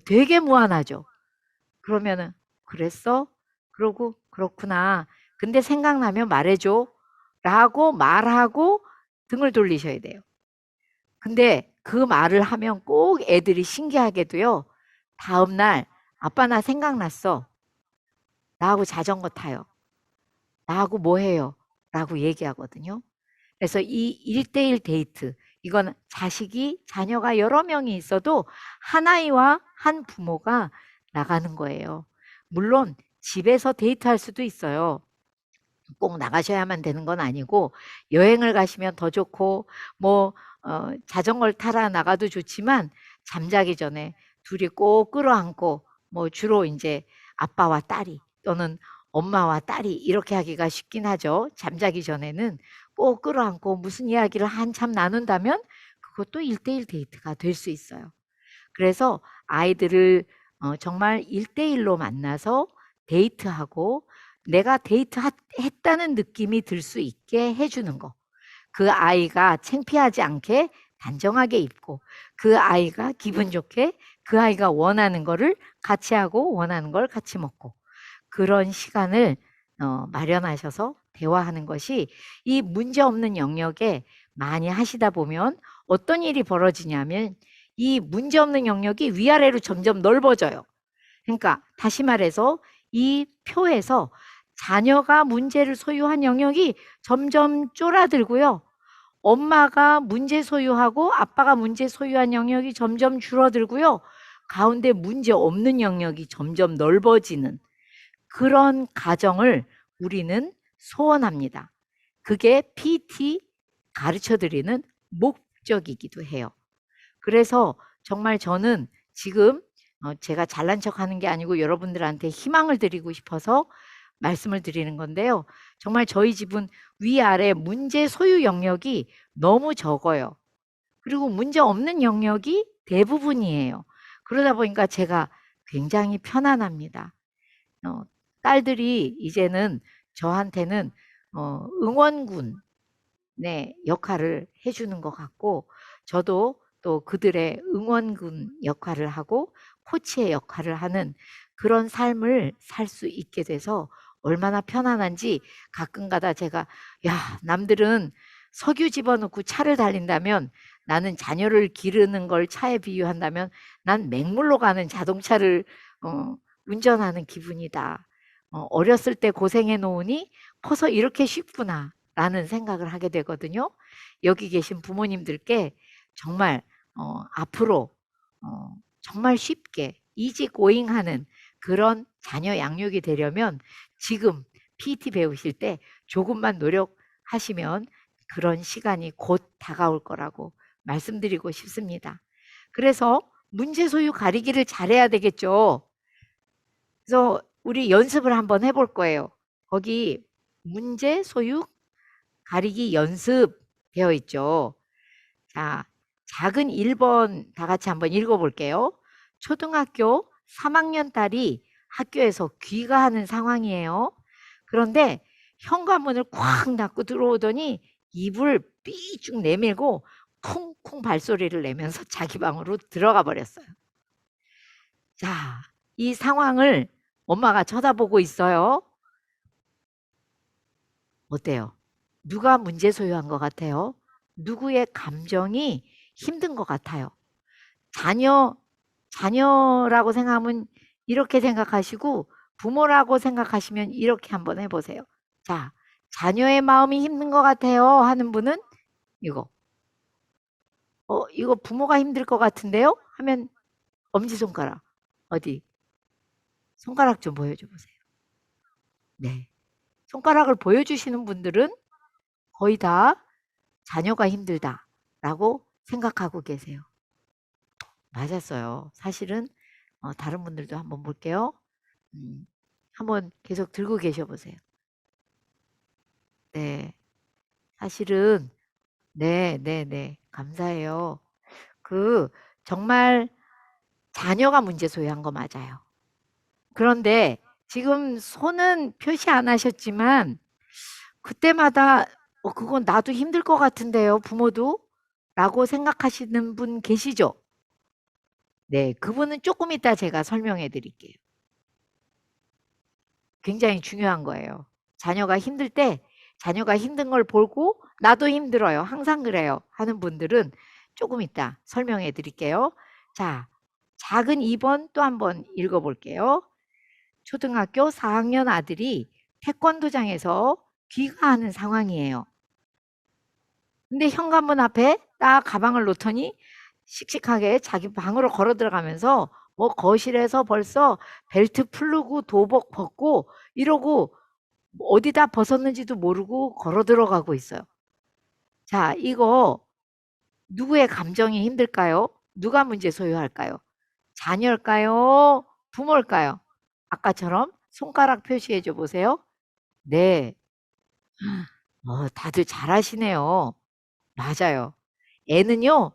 되게 무안하죠. 그러면은, 그랬어? 그러고, 그렇구나. 근데 생각나면 말해줘. 라고 말하고 등을 돌리셔야 돼요. 근데 그 말을 하면 꼭 애들이 신기하게도요. 다음날, 아빠 나 생각났어. 나하고 자전거 타요. 나하고 뭐 해요? 라고 얘기하거든요. 그래서 이 1대1 데이트, 이건 자녀가 여러 명이 있어도 한 아이와 한 부모가 나가는 거예요. 물론 집에서 데이트할 수도 있어요. 꼭 나가셔야만 되는 건 아니고 여행을 가시면 더 좋고 뭐 자전거를 타러 나가도 좋지만 잠자기 전에 둘이 꼭 끌어안고 뭐 주로 이제 아빠와 딸이 또는 엄마와 딸이 이렇게 하기가 쉽긴 하죠. 잠자기 전에는 꼭 끌어안고 무슨 이야기를 한참 나눈다면 그것도 1대1 데이트가 될 수 있어요. 그래서 아이들을 정말 1대1로 만나서 데이트하고 내가 데이트했다는 느낌이 들 수 있게 해주는 거. 그 아이가 창피하지 않게 단정하게 입고 그 아이가 기분 좋게 그 아이가 원하는 거를 같이 하고 원하는 걸 같이 먹고 그런 시간을 마련하셔서 대화하는 것이 이 문제없는 영역에 많이 하시다 보면 어떤 일이 벌어지냐면 이 문제없는 영역이 위아래로 점점 넓어져요. 그러니까 다시 말해서 이 표에서 자녀가 문제를 소유한 영역이 점점 쫄아들고요. 엄마가 문제 소유하고 아빠가 문제 소유한 영역이 점점 줄어들고요. 가운데 문제 없는 영역이 점점 넓어지는 그런 가정을 우리는 소원합니다. 그게 PT 가르쳐 드리는 목적이기도 해요. 그래서 정말 저는 지금 제가 잘난 척하는 게 아니고 여러분들한테 희망을 드리고 싶어서 말씀을 드리는 건데요. 정말 저희 집은 위아래 문제 소유 영역이 너무 적어요. 그리고 문제 없는 영역이 대부분이에요. 그러다 보니까 제가 굉장히 편안합니다. 딸들이 이제는 저한테는 응원군의 역할을 해주는 것 같고 저도 또 그들의 응원군 역할을 하고 코치의 역할을 하는 그런 삶을 살 수 있게 돼서 얼마나 편안한지 가끔가다 제가 야 남들은 석유 집어넣고 차를 달린다면 나는 자녀를 기르는 걸 차에 비유한다면 난 맹물로 가는 자동차를 운전하는 기분이다. 어렸을 때 고생해 놓으니 커서 이렇게 쉽구나 라는 생각을 하게 되거든요. 여기 계신 부모님들께 정말 앞으로 정말 쉽게 이지고잉 하는 그런 자녀 양육이 되려면 지금 PT 배우실 때 조금만 노력하시면 그런 시간이 곧 다가올 거라고 말씀드리고 싶습니다. 그래서 문제 소유 가리기를 잘해야 되겠죠. 그래서 우리 연습을 한번 해볼 거예요. 거기 문제 소유 가리기 연습 되어 있죠. 자, 작은 1번 다 같이 한번 읽어볼게요. 초등학교 3학년 딸이 학교에서 귀가하는 상황이에요. 그런데 현관문을 콱 닫고 들어오더니 입을 삐쭉 내밀고 쿵쿵 발소리를 내면서 자기 방으로 들어가 버렸어요. 자, 이 상황을 엄마가 쳐다보고 있어요. 어때요? 누가 문제 소유한 것 같아요? 누구의 감정이 힘든 것 같아요? 자녀라고 생각하면 이렇게 생각하시고 부모라고 생각하시면 이렇게 한번 해보세요. 자, 자녀의 마음이 힘든 것 같아요 하는 분은 이거. 이거 부모가 힘들 것 같은데요? 하면 엄지손가락. 어디? 손가락 좀 보여줘 보세요. 네. 손가락을 보여주시는 분들은 거의 다 자녀가 힘들다라고 생각하고 계세요. 맞았어요. 사실은 다른 분들도 한번 볼게요. 한번 계속 들고 계셔 보세요. 네. 사실은 네. 감사해요. 정말 자녀가 문제 소유한 거 맞아요. 그런데 지금 손은 표시 안 하셨지만 그때마다 그건 나도 힘들 것 같은데요, 부모도? 라고 생각하시는 분 계시죠? 네, 그분은 조금 이따 제가 설명해 드릴게요. 굉장히 중요한 거예요. 자녀가 힘들 때 자녀가 힘든 걸 보고 나도 힘들어요. 항상 그래요. 하는 분들은 조금 이따 설명해 드릴게요. 자, 작은 2번 또 한번 읽어볼게요. 초등학교 4학년 아들이 태권도장에서 귀가하는 상황이에요. 근데 현관문 앞에 딱 가방을 놓더니 씩씩하게 자기 방으로 걸어 들어가면서 뭐 거실에서 벌써 벨트 풀르고 도복 벗고 이러고 어디다 벗었는지도 모르고 걸어 들어가고 있어요. 자, 이거 누구의 감정이 힘들까요? 누가 문제 소유할까요? 자녀일까요? 부모일까요? 아까처럼 손가락 표시해 줘 보세요. 네. 다들 잘하시네요. 맞아요. 애는요,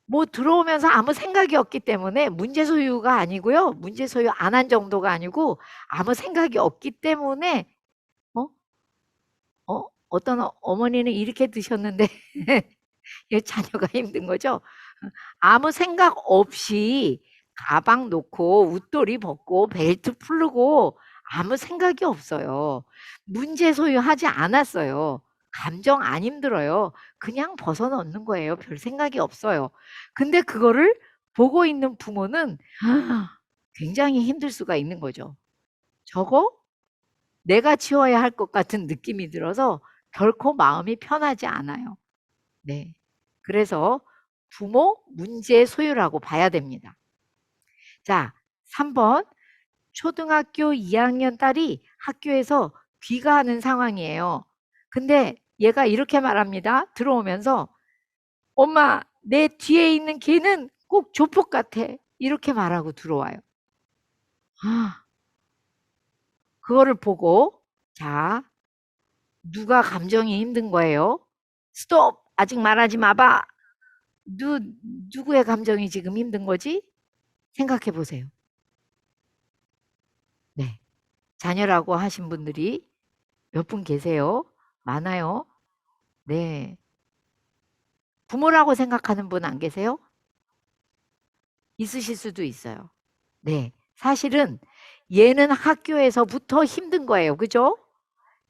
뭐 들어오면서 아무 생각이 없기 때문에 문제 소유가 아니고요. 문제 소유 안 한 정도가 아니고 아무 생각이 없기 때문에 어떤 어머니는 이렇게 드셨는데 자녀가 힘든 거죠. 아무 생각 없이 가방 놓고 웃돌이 벗고 벨트 풀고 아무 생각이 없어요. 문제 소유하지 않았어요. 감정 안 힘들어요. 그냥 벗어넣는 거예요. 별 생각이 없어요. 근데 그거를 보고 있는 부모는 굉장히 힘들 수가 있는 거죠. 저거 내가 치워야 할 것 같은 느낌이 들어서 결코 마음이 편하지 않아요. 네. 그래서 부모 문제 소유라고 봐야 됩니다. 자, 3번. 초등학교 2학년 딸이 학교에서 귀가하는 상황이에요. 근데 얘가 이렇게 말합니다. 들어오면서 엄마, 내 뒤에 있는 걔는 꼭 조폭 같아. 이렇게 말하고 들어와요. 그거를 보고 자, 누가 감정이 힘든 거예요? 스톱! 아직 말하지 마봐. 누구의 감정이 지금 힘든 거지? 생각해 보세요. 네. 자녀라고 하신 분들이 몇 분 계세요? 많아요? 네. 부모라고 생각하는 분 안 계세요? 있으실 수도 있어요. 네. 사실은 얘는 학교에서부터 힘든 거예요. 그죠?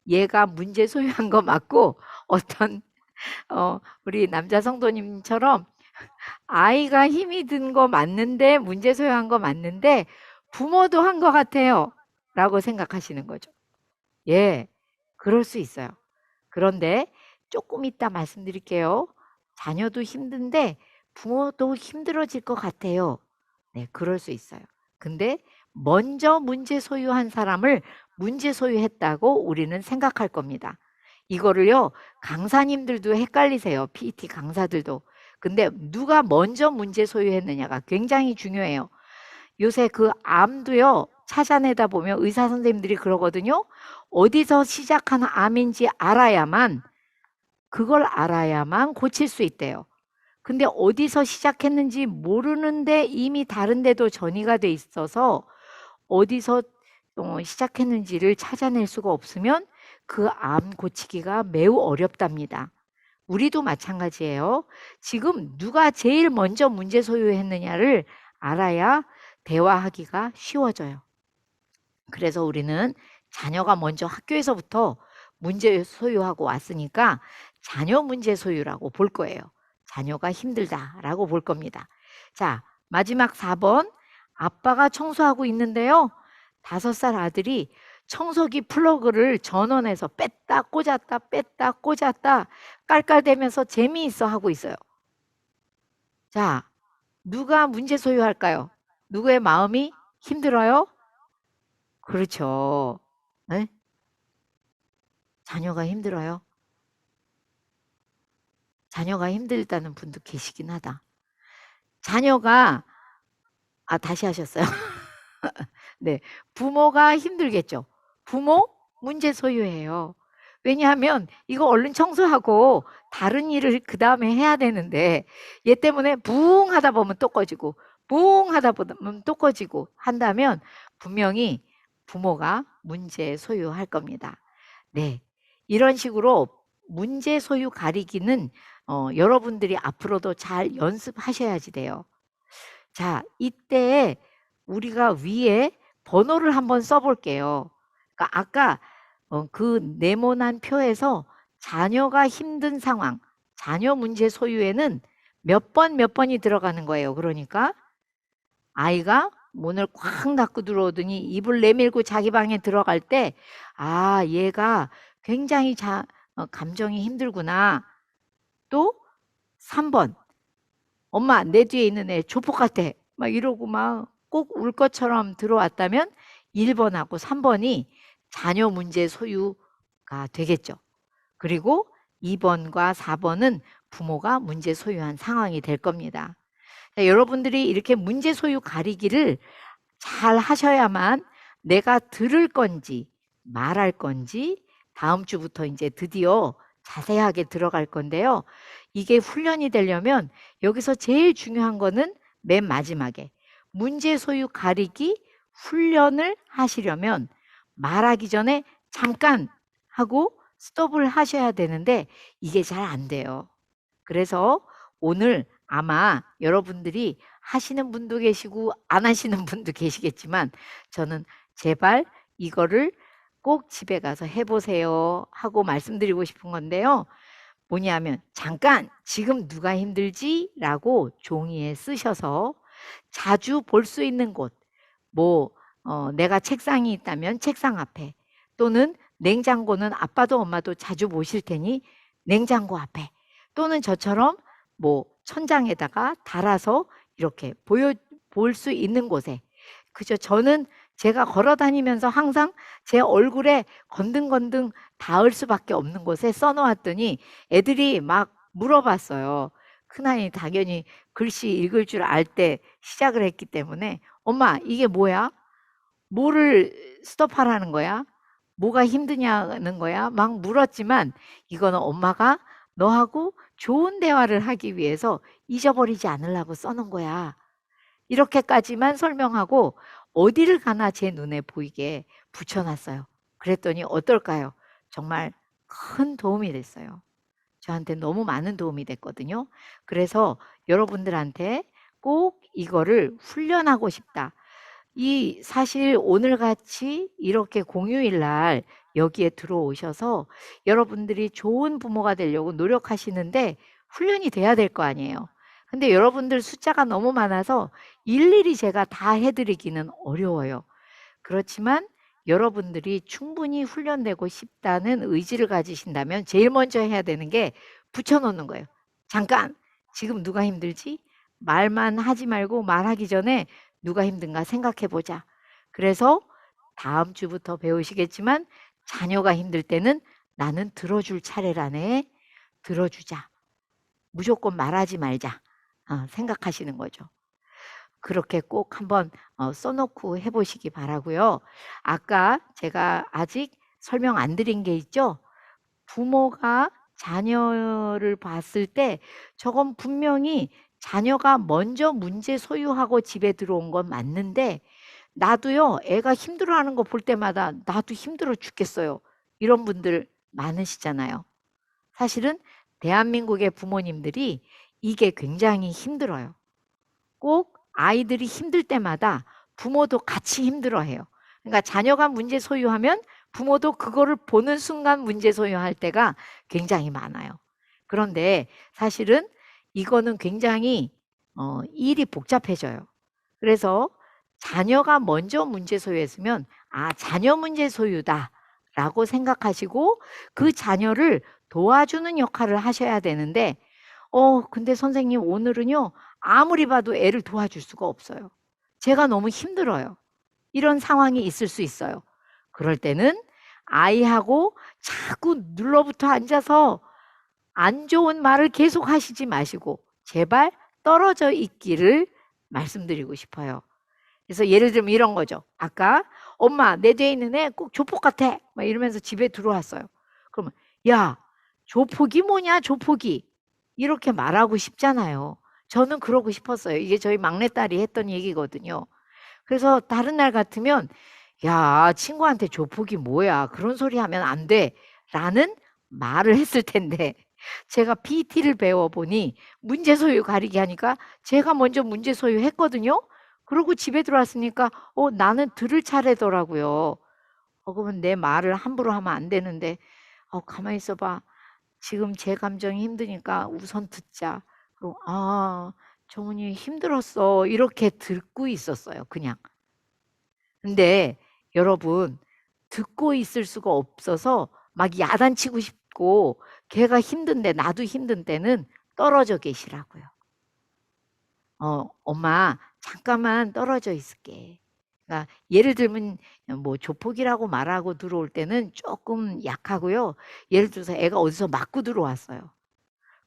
얘가 문제 소유한 거 맞고 어떤 우리 남자 성도님처럼 아이가 힘이 든 거 맞는데 문제 소유한 거 맞는데 부모도 한 거 같아요 라고 생각하시는 거죠. 예, 그럴 수 있어요. 그런데 조금 이따 말씀드릴게요. 자녀도 힘든데 부모도 힘들어질 것 같아요. 네, 그럴 수 있어요. 근데 먼저 문제 소유한 사람을 문제 소유했다고 우리는 생각할 겁니다. 이거를요, 강사님들도 헷갈리세요. PT 강사들도. 근데 누가 먼저 문제 소유했느냐가 굉장히 중요해요. 요새 그 암도요, 찾아내다 보면 의사 선생님들이 그러거든요. 어디서 시작한 암인지 알아야만, 그걸 알아야만 고칠 수 있대요. 근데 어디서 시작했는지 모르는데 이미 다른 데도 전이가 돼 있어서 어디서 시작했는지를 찾아낼 수가 없으면 그 암 고치기가 매우 어렵답니다. 우리도 마찬가지예요. 지금 누가 제일 먼저 문제 소유했느냐를 알아야 대화하기가 쉬워져요. 그래서 우리는 자녀가 먼저 학교에서부터 문제 소유하고 왔으니까 자녀 문제 소유라고 볼 거예요. 자녀가 힘들다라고 볼 겁니다. 자, 마지막 4번. 아빠가 청소하고 있는데요. 5살 아들이 청소기 플러그를 전원에서 뺐다 꽂았다 뺐다 꽂았다 깔깔대면서 재미있어 하고 있어요. 자, 누가 문제 소유할까요? 누구의 마음이 힘들어요? 그렇죠. 네? 자녀가 힘들어요? 자녀가 힘들다는 분도 계시긴 하다. 자녀가, 다시 하셨어요. 네. 부모가 힘들겠죠. 부모 문제 소유해요. 왜냐하면 이거 얼른 청소하고 다른 일을 그 다음에 해야 되는데 얘 때문에 붕 하다 보면 또 꺼지고 붕 하다 보면 또 꺼지고 한다면 분명히 부모가 문제 소유할 겁니다. 네. 이런 식으로 문제 소유 가리기는 여러분들이 앞으로도 잘 연습하셔야지 돼요. 자, 이때 우리가 위에 번호를 한번 써볼게요. 그러니까 아까 그 네모난 표에서 자녀가 힘든 상황, 자녀 문제 소유에는 몇 번 몇 번이 들어가는 거예요. 그러니까 아이가 문을 쾅 닫고 들어오더니 입을 내밀고 자기 방에 들어갈 때, 얘가 굉장히 감정이 힘들구나. 또 3번, 엄마 내 뒤에 있는 애 조폭 같아. 막 이러고 막 꼭 울 것처럼 들어왔다면 1번하고 3번이 자녀 문제 소유가 되겠죠. 그리고 2번과 4번은 부모가 문제 소유한 상황이 될 겁니다. 자, 여러분들이 이렇게 문제 소유 가리기를 잘 하셔야만 내가 들을 건지 말할 건지 다음 주부터 이제 드디어 자세하게 들어갈 건데요. 이게 훈련이 되려면 여기서 제일 중요한 거는 맨 마지막에 문제 소유 가리기 훈련을 하시려면 말하기 전에 잠깐 하고 스톱을 하셔야 되는데 이게 잘 안 돼요. 그래서 오늘 아마 여러분들이 하시는 분도 계시고 안 하시는 분도 계시겠지만 저는 제발 이거를 꼭 집에 가서 해보세요 하고 말씀드리고 싶은 건데요. 뭐냐면 잠깐 지금 누가 힘들지? 라고 종이에 쓰셔서 자주 볼 수 있는 곳, 뭐 내가 책상이 있다면 책상 앞에 또는 냉장고는 아빠도 엄마도 자주 보실 테니 냉장고 앞에 또는 저처럼 뭐 천장에다가 달아서 이렇게 볼 수 있는 곳에 그죠? 저는 제가 걸어 다니면서 항상 제 얼굴에 건등건등 닿을 수밖에 없는 곳에 써놓았더니 애들이 막 물어봤어요. 큰아이 당연히 글씨 읽을 줄 알 때 시작을 했기 때문에 엄마 이게 뭐야? 뭐를 스톱하라는 거야? 뭐가 힘드냐는 거야? 막 물었지만 이거는 엄마가 너하고 좋은 대화를 하기 위해서 잊어버리지 않으려고 써놓은 거야. 이렇게까지만 설명하고 어디를 가나 제 눈에 보이게 붙여놨어요. 그랬더니 어떨까요? 정말 큰 도움이 됐어요. 저한테 너무 많은 도움이 됐거든요. 그래서 여러분들한테 꼭 이거를 훈련하고 싶다. 사실 오늘같이 이렇게 공휴일 날 여기에 들어오셔서 여러분들이 좋은 부모가 되려고 노력하시는데 훈련이 돼야 될 거 아니에요. 근데 여러분들 숫자가 너무 많아서 일일이 제가 다 해드리기는 어려워요. 그렇지만 여러분들이 충분히 훈련되고 싶다는 의지를 가지신다면 제일 먼저 해야 되는 게 붙여놓는 거예요. 잠깐! 지금 누가 힘들지? 말만 하지 말고 말하기 전에 누가 힘든가 생각해 보자. 그래서 다음 주부터 배우시겠지만 자녀가 힘들 때는 나는 들어줄 차례라네. 들어주자. 무조건 말하지 말자. 생각하시는 거죠. 그렇게 꼭 한번 써놓고 해보시기 바라고요. 아까 제가 아직 설명 안 드린 게 있죠. 부모가 자녀를 봤을 때 저건 분명히 자녀가 먼저 문제 소유하고 집에 들어온 건 맞는데 나도요 애가 힘들어하는 거 볼 때마다 나도 힘들어 죽겠어요. 이런 분들 많으시잖아요. 사실은 대한민국의 부모님들이 이게 굉장히 힘들어요. 꼭 아이들이 힘들 때마다 부모도 같이 힘들어해요. 그러니까 자녀가 문제 소유하면 부모도 그거를 보는 순간 문제 소유할 때가 굉장히 많아요. 그런데 사실은 이거는 굉장히 일이 복잡해져요. 그래서 자녀가 먼저 문제 소유했으면 자녀 문제 소유다라고 생각하시고 그 자녀를 도와주는 역할을 하셔야 되는데 근데 선생님 오늘은요 아무리 봐도 애를 도와줄 수가 없어요. 제가 너무 힘들어요. 이런 상황이 있을 수 있어요. 그럴 때는 아이하고 자꾸 눌러붙어 앉아서 안 좋은 말을 계속 하시지 마시고 제발 떨어져 있기를 말씀드리고 싶어요. 그래서 예를 들면 이런 거죠. 아까 엄마 내 뒤에 있는 애 꼭 조폭 같아 막 이러면서 집에 들어왔어요. 그러면 야 조폭이 뭐냐 조폭이 이렇게 말하고 싶잖아요. 저는 그러고 싶었어요. 이게 저희 막내딸이 했던 얘기거든요. 그래서 다른 날 같으면 야 친구한테 조폭이 뭐야 그런 소리 하면 안 돼 라는 말을 했을 텐데 제가 PT를 배워보니 문제 소유 가리기 하니까 제가 먼저 문제 소유 했거든요. 그러고 집에 들어왔으니까 나는 들을 차례더라고요. 그러면 내 말을 함부로 하면 안 되는데 가만히 있어봐. 지금 제 감정이 힘드니까 우선 듣자. 그리고 정은이 힘들었어. 이렇게 듣고 있었어요. 그냥. 근데 여러분 듣고 있을 수가 없어서 막 야단치고 싶고 걔가 힘든데 나도 힘든 때는 떨어져 계시라고요. 엄마 잠깐만 떨어져 있을게. 그러니까 예를 들면 뭐 조폭이라고 말하고 들어올 때는 조금 약하고요. 예를 들어서 애가 어디서 맞고 들어왔어요.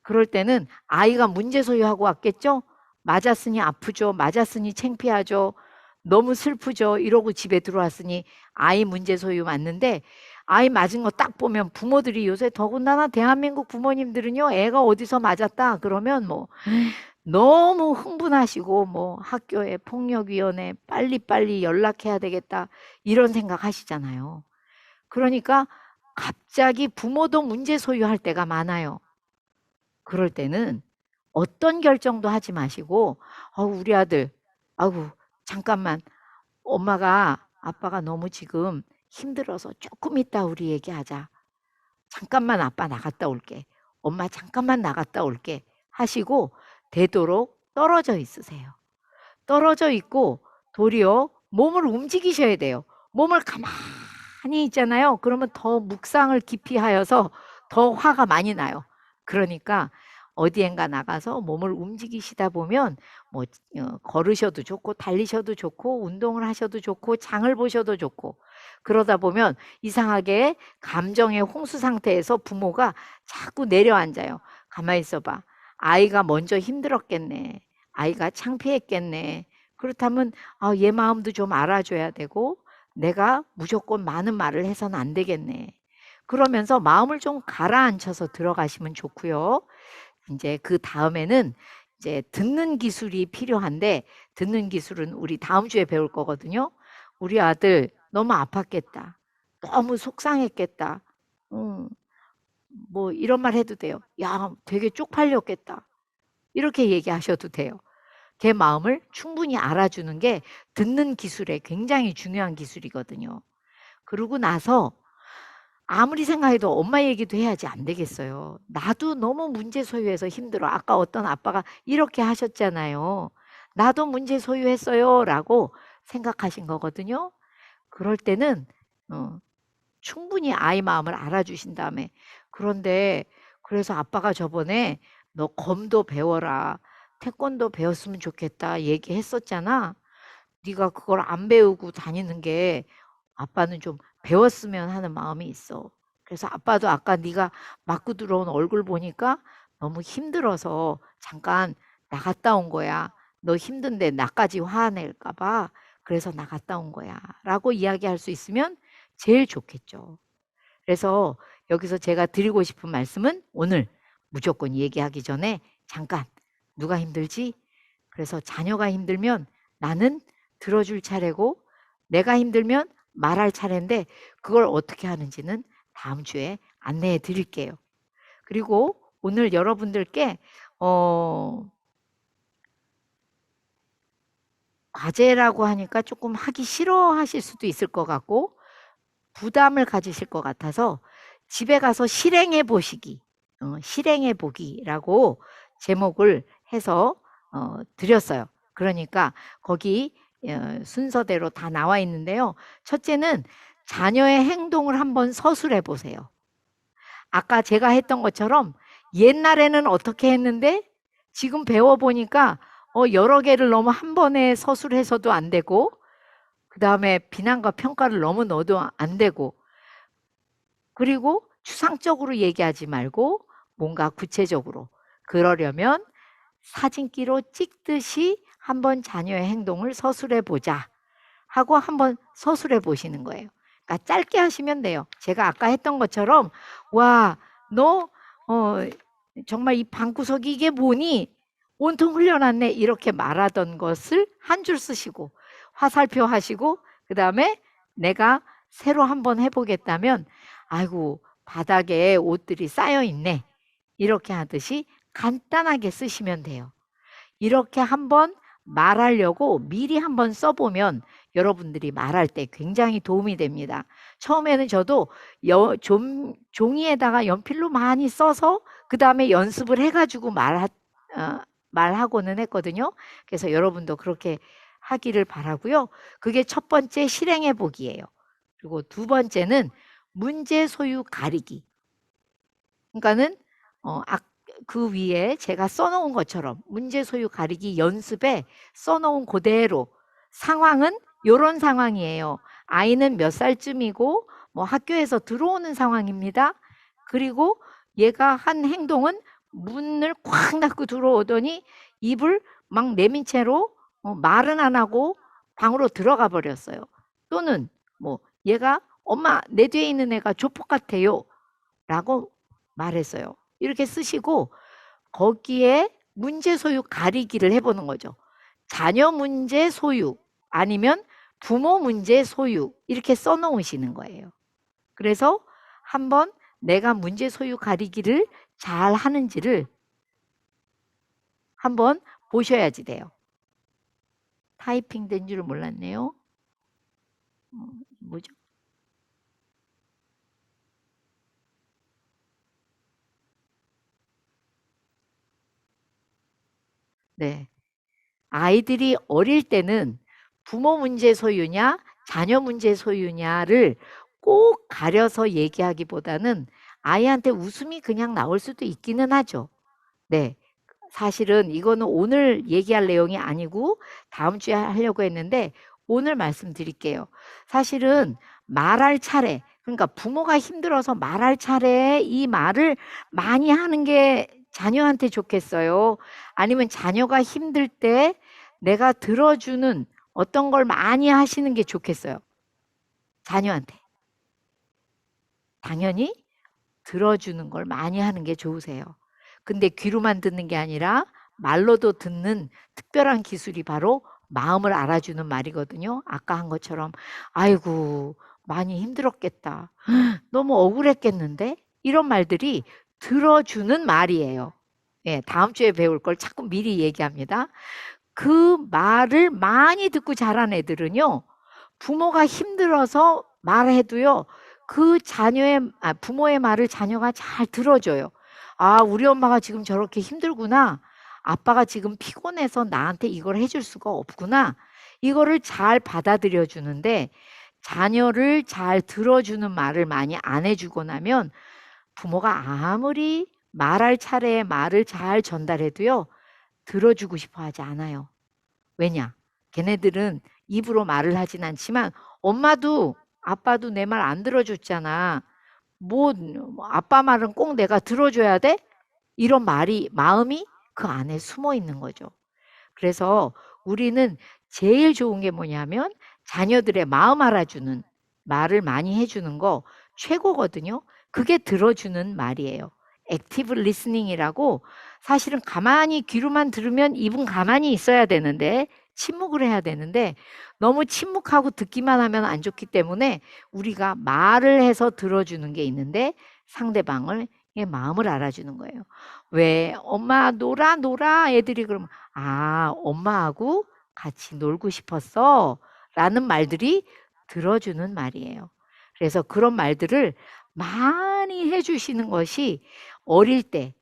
그럴 때는 아이가 문제 소유하고 왔겠죠? 맞았으니 아프죠. 맞았으니 창피하죠. 너무 슬프죠. 이러고 집에 들어왔으니 아이 문제 소유 맞는데 아이 맞은 거 딱 보면 부모들이 요새 더군다나 대한민국 부모님들은요. 애가 어디서 맞았다 그러면 뭐 너무 흥분하시고 뭐 학교에 폭력위원회 빨리빨리 연락해야 되겠다 이런 생각 하시잖아요. 그러니까 갑자기 부모도 문제 소유할 때가 많아요. 그럴 때는 어떤 결정도 하지 마시고 우리 아들 아이고 잠깐만 엄마가 아빠가 너무 지금 힘들어서 조금 있다 우리 얘기하자. 잠깐만 아빠 나갔다 올게. 엄마 잠깐만 나갔다 올게 하시고 되도록 떨어져 있으세요. 떨어져 있고 도리어 몸을 움직이셔야 돼요. 몸을 가만히 있잖아요. 그러면 더 묵상을 깊이 하여서 더 화가 많이 나요. 그러니까 어디엔가 나가서 몸을 움직이시다 보면 뭐 걸으셔도 좋고 달리셔도 좋고 운동을 하셔도 좋고 장을 보셔도 좋고 그러다 보면 이상하게 감정의 홍수 상태에서 부모가 자꾸 내려앉아요. 가만히 있어봐. 아이가 먼저 힘들었겠네. 아이가 창피했겠네. 그렇다면 얘 마음도 좀 알아줘야 되고 내가 무조건 많은 말을 해서는 안 되겠네. 그러면서 마음을 좀 가라앉혀서 들어가시면 좋고요. 이제 그 다음에는 이제 듣는 기술이 필요한데 듣는 기술은 우리 다음 주에 배울 거거든요. 우리 아들 너무 아팠겠다. 너무 속상했겠다. 뭐 이런 말 해도 돼요. 야, 되게 쪽팔렸겠다. 이렇게 얘기하셔도 돼요. 걔 마음을 충분히 알아주는 게 듣는 기술에 굉장히 중요한 기술이거든요. 그러고 나서 아무리 생각해도 엄마 얘기도 해야지 안 되겠어요. 나도 너무 문제 소유해서 힘들어. 아까 어떤 아빠가 이렇게 하셨잖아요. 나도 문제 소유했어요. 라고 생각하신 거거든요. 그럴 때는 충분히 아이 마음을 알아주신 다음에 그런데 그래서 아빠가 저번에 너 검도 배워라. 태권도 배웠으면 좋겠다 얘기했었잖아. 네가 그걸 안 배우고 다니는 게 아빠는 좀 배웠으면 하는 마음이 있어. 그래서 아빠도 아까 네가 맞고 들어온 얼굴 보니까 너무 힘들어서 잠깐 나갔다 온 거야. 너 힘든데 나까지 화낼까 봐. 그래서 나갔다 온 거야. 라고 이야기할 수 있으면 제일 좋겠죠. 그래서 여기서 제가 드리고 싶은 말씀은 오늘 무조건 얘기하기 전에 잠깐 누가 힘들지? 그래서 자녀가 힘들면 나는 들어줄 차례고 내가 힘들면 말할 차례인데 그걸 어떻게 하는지는 다음 주에 안내해 드릴게요. 그리고 오늘 여러분들께 과제라고 하니까 조금 하기 싫어하실 수도 있을 것 같고 부담을 가지실 것 같아서 집에 가서 실행해 보시기, 실행해 보기라고 제목을 해서 드렸어요. 그러니까 거기 순서대로 다 나와 있는데요. 첫째는 자녀의 행동을 한번 서술해 보세요. 아까 제가 했던 것처럼 옛날에는 어떻게 했는데 지금 배워보니까 여러 개를 너무 한 번에 서술해서도 안 되고 그 다음에 비난과 평가를 너무 넣어도 안 되고 그리고 추상적으로 얘기하지 말고 뭔가 구체적으로 그러려면 사진기로 찍듯이 한번 자녀의 행동을 서술해 보자 하고 한번 서술해 보시는 거예요. 그러니까 짧게 하시면 돼요. 제가 아까 했던 것처럼 와, 너 정말 이 방구석이 이게 뭐니? 온통 흘려놨네. 이렇게 말하던 것을 한 줄 쓰시고 화살표 하시고 그 다음에 내가 새로 한번 해보겠다면 아이고 바닥에 옷들이 쌓여 있네. 이렇게 하듯이 간단하게 쓰시면 돼요. 이렇게 한번 말하려고 미리 한번 써보면 여러분들이 말할 때 굉장히 도움이 됩니다. 처음에는 저도 종이에다가 연필로 많이 써서 그 다음에 연습을 해가지고 말하고는 했거든요. 그래서 여러분도 그렇게 하기를 바라고요. 그게 첫 번째 실행해 보기예요. 그리고 두 번째는 문제 소유 가리기. 그러니까는 그 위에 제가 써놓은 것처럼 문제 소유 가리기 연습에 써놓은 그대로 상황은 이런 상황이에요. 아이는 몇 살쯤이고 뭐 학교에서 들어오는 상황입니다. 그리고 얘가 한 행동은 문을 콱 닫고 들어오더니 입을 막 내민 채로 말은 안 하고 방으로 들어가 버렸어요. 또는 뭐 얘가 엄마 내 뒤에 있는 애가 조폭 같아요 라고 말했어요. 이렇게 쓰시고 거기에 문제 소유 가리기를 해보는 거죠. 자녀 문제 소유 아니면 부모 문제 소유 이렇게 써놓으시는 거예요. 그래서 한번 내가 문제 소유 가리기를 잘 하는지를 한번 보셔야지 돼요. 타이핑 된 줄 몰랐네요. 뭐죠? 네. 아이들이 어릴 때는 부모 문제 소유냐, 자녀 문제 소유냐를 꼭 가려서 얘기하기보다는 아이한테 웃음이 그냥 나올 수도 있기는 하죠. 네. 사실은 이거는 오늘 얘기할 내용이 아니고 다음 주에 하려고 했는데 오늘 말씀드릴게요. 사실은 말할 차례, 그러니까 부모가 힘들어서 말할 차례에 이 말을 많이 하는 게 자녀한테 좋겠어요. 아니면 자녀가 힘들 때 내가 들어주는 어떤 걸 많이 하시는 게 좋겠어요. 자녀한테. 당연히 들어주는 걸 많이 하는 게 좋으세요. 근데 귀로만 듣는 게 아니라 말로도 듣는 특별한 기술이 바로 마음을 알아주는 말이거든요. 아까 한 것처럼 아이고 많이 힘들었겠다. 너무 억울했겠는데? 이런 말들이 들어주는 말이에요. 예, 다음 주에 배울 걸 자꾸 미리 얘기합니다. 그 말을 많이 듣고 자란 애들은요, 부모가 힘들어서 말해도요, 부모의 말을 자녀가 잘 들어줘요. 아, 우리 엄마가 지금 저렇게 힘들구나. 아빠가 지금 피곤해서 나한테 이걸 해줄 수가 없구나. 이거를 잘 받아들여 주는데, 자녀를 잘 들어주는 말을 많이 안 해주고 나면 부모가 아무리 말할 차례에 말을 잘 전달해도요, 들어주고 싶어 하지 않아요. 왜냐? 걔네들은 입으로 말을 하진 않지만 엄마도 아빠도 내 말 안 들어줬잖아. 뭐 아빠 말은 꼭 내가 들어줘야 돼? 이런 마음이 그 안에 숨어 있는 거죠. 그래서 우리는 제일 좋은 게 뭐냐면 자녀들의 마음 알아주는 말을 많이 해주는 거 최고거든요. 그게 들어주는 말이에요. 액티브 리스닝이라고, 사실은 가만히 귀로만 들으면 입은 가만히 있어야 되는데, 침묵을 해야 되는데 너무 침묵하고 듣기만 하면 안 좋기 때문에 우리가 말을 해서 들어주는 게 있는데, 상대방의 마음을 알아주는 거예요. 왜 엄마 놀아 놀아 애들이 그러면 아, 엄마하고 같이 놀고 싶었어 라는 말들이 들어주는 말이에요. 그래서 그런 말들을 많이 해주시는 것이 어릴 때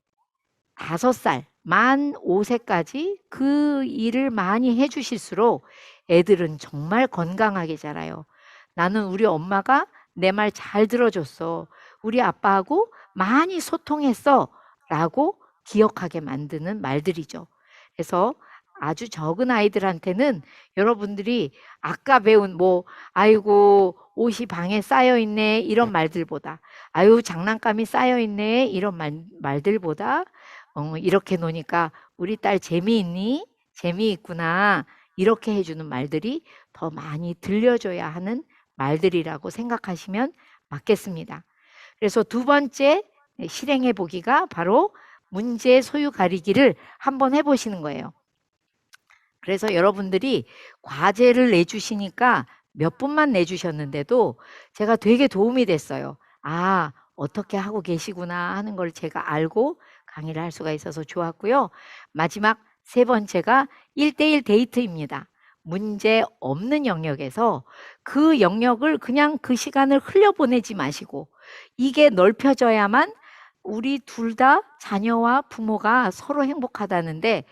5살, 만 5세까지 그 일을 많이 해주실수록 애들은 정말 건강하게 자라요. 나는 우리 엄마가 내 말 잘 들어줬어. 우리 아빠하고 많이 소통했어. 라고 기억하게 만드는 말들이죠. 그래서 아주 적은 아이들한테는 여러분들이 아까 배운 아이고, 옷이 방에 쌓여 있네. 이런 말들보다, 아유, 장난감이 쌓여 있네. 이런 말들보다, 이렇게 노니까 우리 딸 재미있니? 재미있구나. 이렇게 해주는 말들이 더 많이 들려줘야 하는 말들이라고 생각하시면 맞겠습니다. 그래서 두 번째 실행해 보기가 바로 문제 소유 가리기를 한번 해보시는 거예요. 그래서 여러분들이 과제를 내주시니까 몇 분만 내주셨는데도 제가 되게 도움이 됐어요. 아, 어떻게 하고 계시구나 하는 걸 제가 알고 강의를 할 수가 있어서 좋았고요. 마지막 세 번째가 1대1 데이트입니다. 문제 없는 영역에서 그 영역을 그냥 그 시간을 흘려보내지 마시고, 이게 넓혀져야만 우리 둘 다 자녀와 부모가 서로 행복하다는데,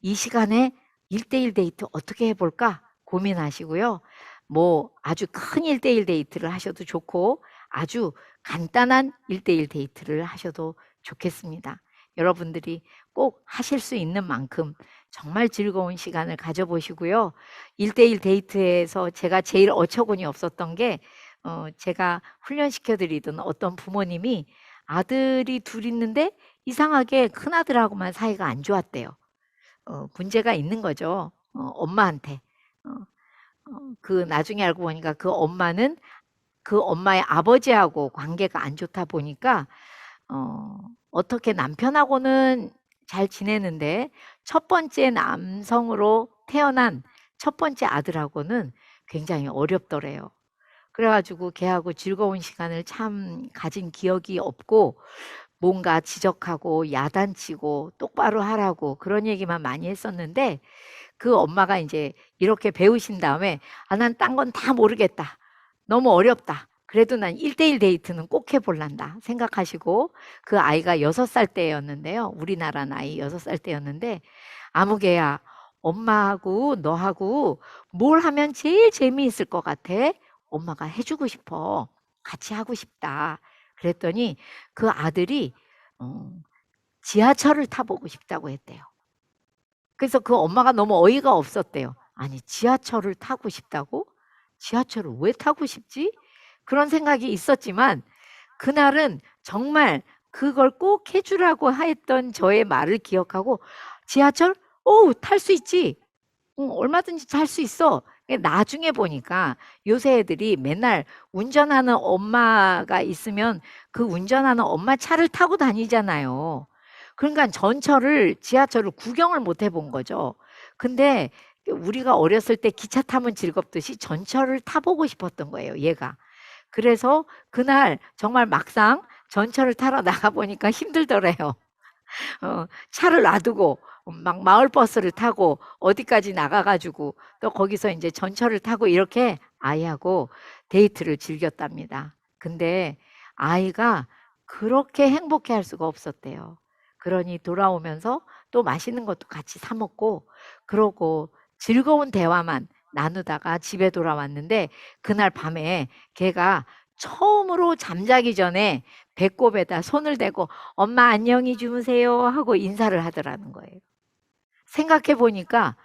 이 시간에 1대1 데이트 어떻게 해볼까 고민하시고요. 아주 큰 1대1 데이트를 하셔도 좋고 아주 간단한 1대1 데이트를 하셔도 좋겠습니다. 여러분들이 꼭 하실 수 있는 만큼 정말 즐거운 시간을 가져보시고요. 1대1 데이트에서 제가 제일 어처구니 없었던 게, 제가 훈련시켜 드리던 어떤 부모님이 아들이 둘 있는데 이상하게 큰아들하고만 사이가 안 좋았대요. 문제가 있는 거죠. 엄마한테. 나중에 알고 보니까 그 엄마는 그 엄마의 아버지하고 관계가 안 좋다 보니까 어떻게 남편하고는 잘 지내는데 첫 번째 남성으로 태어난 첫 번째 아들하고는 굉장히 어렵더래요. 그래가지고 걔하고 즐거운 시간을 참 가진 기억이 없고, 뭔가 지적하고 야단치고 똑바로 하라고 그런 얘기만 많이 했었는데, 그 엄마가 이제 이렇게 배우신 다음에 난 딴 건 다 모르겠다. 너무 어렵다. 그래도 난 1대1 데이트는 꼭 해볼란다 생각하시고, 그 아이가 6살 때였는데요. 우리나라 나이 6살 때였는데, 아무개야, 엄마하고 너하고 뭘 하면 제일 재미있을 것 같아? 엄마가 해주고 싶어. 같이 하고 싶다. 그랬더니 그 아들이 지하철을 타보고 싶다고 했대요. 그래서 그 엄마가 너무 어이가 없었대요. 아니, 지하철을 타고 싶다고? 지하철을 왜 타고 싶지? 그런 생각이 있었지만 그날은 정말 그걸 꼭 해주라고 했던 저의 말을 기억하고, 지하철? 탈 수 있지. 얼마든지 탈 수 있어. 나중에 보니까 요새 애들이 맨날 운전하는 엄마가 있으면 그 운전하는 엄마 차를 타고 다니잖아요. 그러니까 지하철을 구경을 못 해본 거죠. 근데 우리가 어렸을 때 기차 타면 즐겁듯이 전철을 타보고 싶었던 거예요, 얘가. 그래서 그날 정말 막상 전철을 타러 나가보니까 힘들더래요. 차를 놔두고 막 마을버스를 타고 어디까지 나가가지고 또 거기서 이제 전철을 타고 이렇게 아이하고 데이트를 즐겼답니다. 근데 아이가 그렇게 행복해 할 수가 없었대요. 그러니 돌아오면서 또 맛있는 것도 같이 사 먹고 그러고 즐거운 대화만 나누다가 집에 돌아왔는데 그날 밤에 걔가 처음으로 잠자기 전에 배꼽에다 손을 대고 엄마 안녕히 주무세요 하고 인사를 하더라는 거예요. 생각해 보니까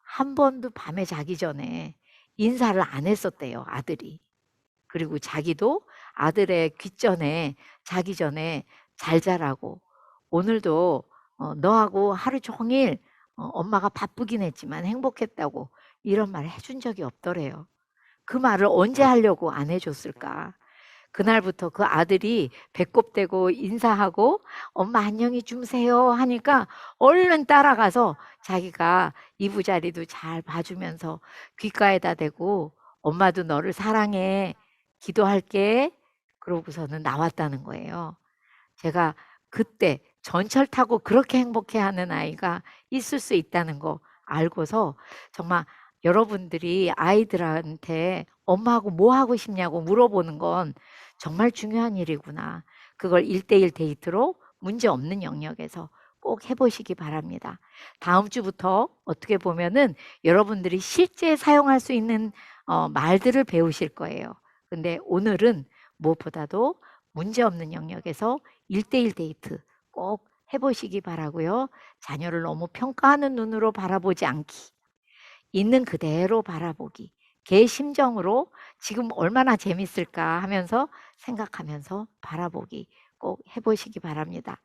한 번도 밤에 자기 전에 인사를 안 했었대요, 아들이. 그리고 자기도 아들의 귓전에 자기 전에 잘 자라고 오늘도 너하고 하루 종일 엄마가 바쁘긴 했지만 행복했다고 이런 말을 해준 적이 없더래요. 그 말을 언제 하려고 안 해줬을까? 그날부터 그 아들이 배꼽 대고 인사하고 엄마 안녕히 주무세요 하니까 얼른 따라가서 자기가 이부자리도 잘 봐주면서 귓가에다 대고 엄마도 너를 사랑해 기도할게 그러고서는 나왔다는 거예요. 제가 그때 전철 타고 그렇게 행복해하는 아이가 있을 수 있다는 거 알고서 정말 여러분들이 아이들한테 엄마하고 뭐 하고 싶냐고 물어보는 건 정말 중요한 일이구나. 그걸 1대1 데이트로 문제 없는 영역에서 꼭 해보시기 바랍니다. 다음 주부터 어떻게 보면은 여러분들이 실제 사용할 수 있는 말들을 배우실 거예요. 근데 오늘은 무엇보다도 문제 없는 영역에서 1대1 데이트 꼭 해보시기 바라고요. 자녀를 너무 평가하는 눈으로 바라보지 않기. 있는 그대로 바라보기. 걔의 심정으로 지금 얼마나 재밌을까 하면서 생각하면서 바라보기 꼭 해보시기 바랍니다.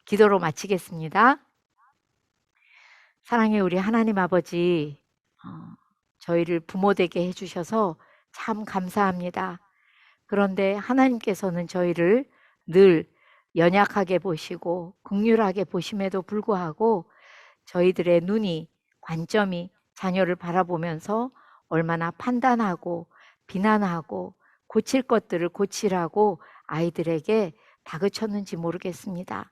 기도로 마치겠습니다. 사랑의 우리 하나님 아버지, 저희를 부모 되게 해주셔서 참 감사합니다. 그런데 하나님께서는 저희를 늘 연약하게 보시고 긍휼하게 보심에도 불구하고 저희들의 눈이 관점이 자녀를 바라보면서 얼마나 판단하고 비난하고 고칠 것들을 고치라고 아이들에게 다그쳤는지 모르겠습니다.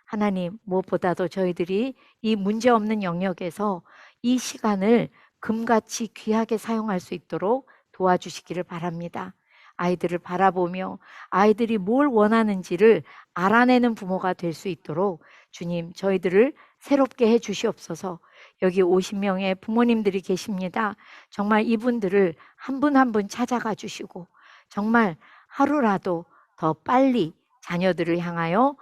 하나님, 무엇보다도 저희들이 이 문제없는 영역에서 이 시간을 금같이 귀하게 사용할 수 있도록 도와주시기를 바랍니다. 아이들을 바라보며 아이들이 뭘 원하는지를 알아내는 부모가 될 수 있도록 주님, 저희들을 새롭게 해 주시옵소서. 여기 50명의 부모님들이 계십니다. 정말 이분들을 한 분 한 분 찾아가 주시고 정말 하루라도 더 빨리 자녀들을 향하여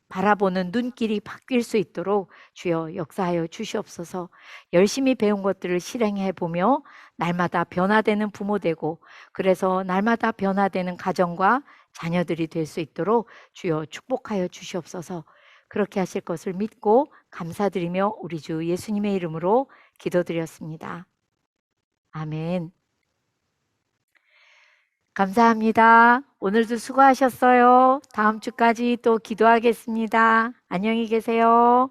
바라보는 눈길이 바뀔 수 있도록 주여 역사하여 주시옵소서. 열심히 배운 것들을 실행해 보며 날마다 변화되는 부모 되고 그래서 날마다 변화되는 가정과 자녀들이 될 수 있도록 주여 축복하여 주시옵소서. 그렇게 하실 것을 믿고 감사드리며 우리 주 예수님의 이름으로 기도드렸습니다. 아멘. 감사합니다. 오늘도 수고하셨어요. 다음 주까지 또 기도하겠습니다. 안녕히 계세요.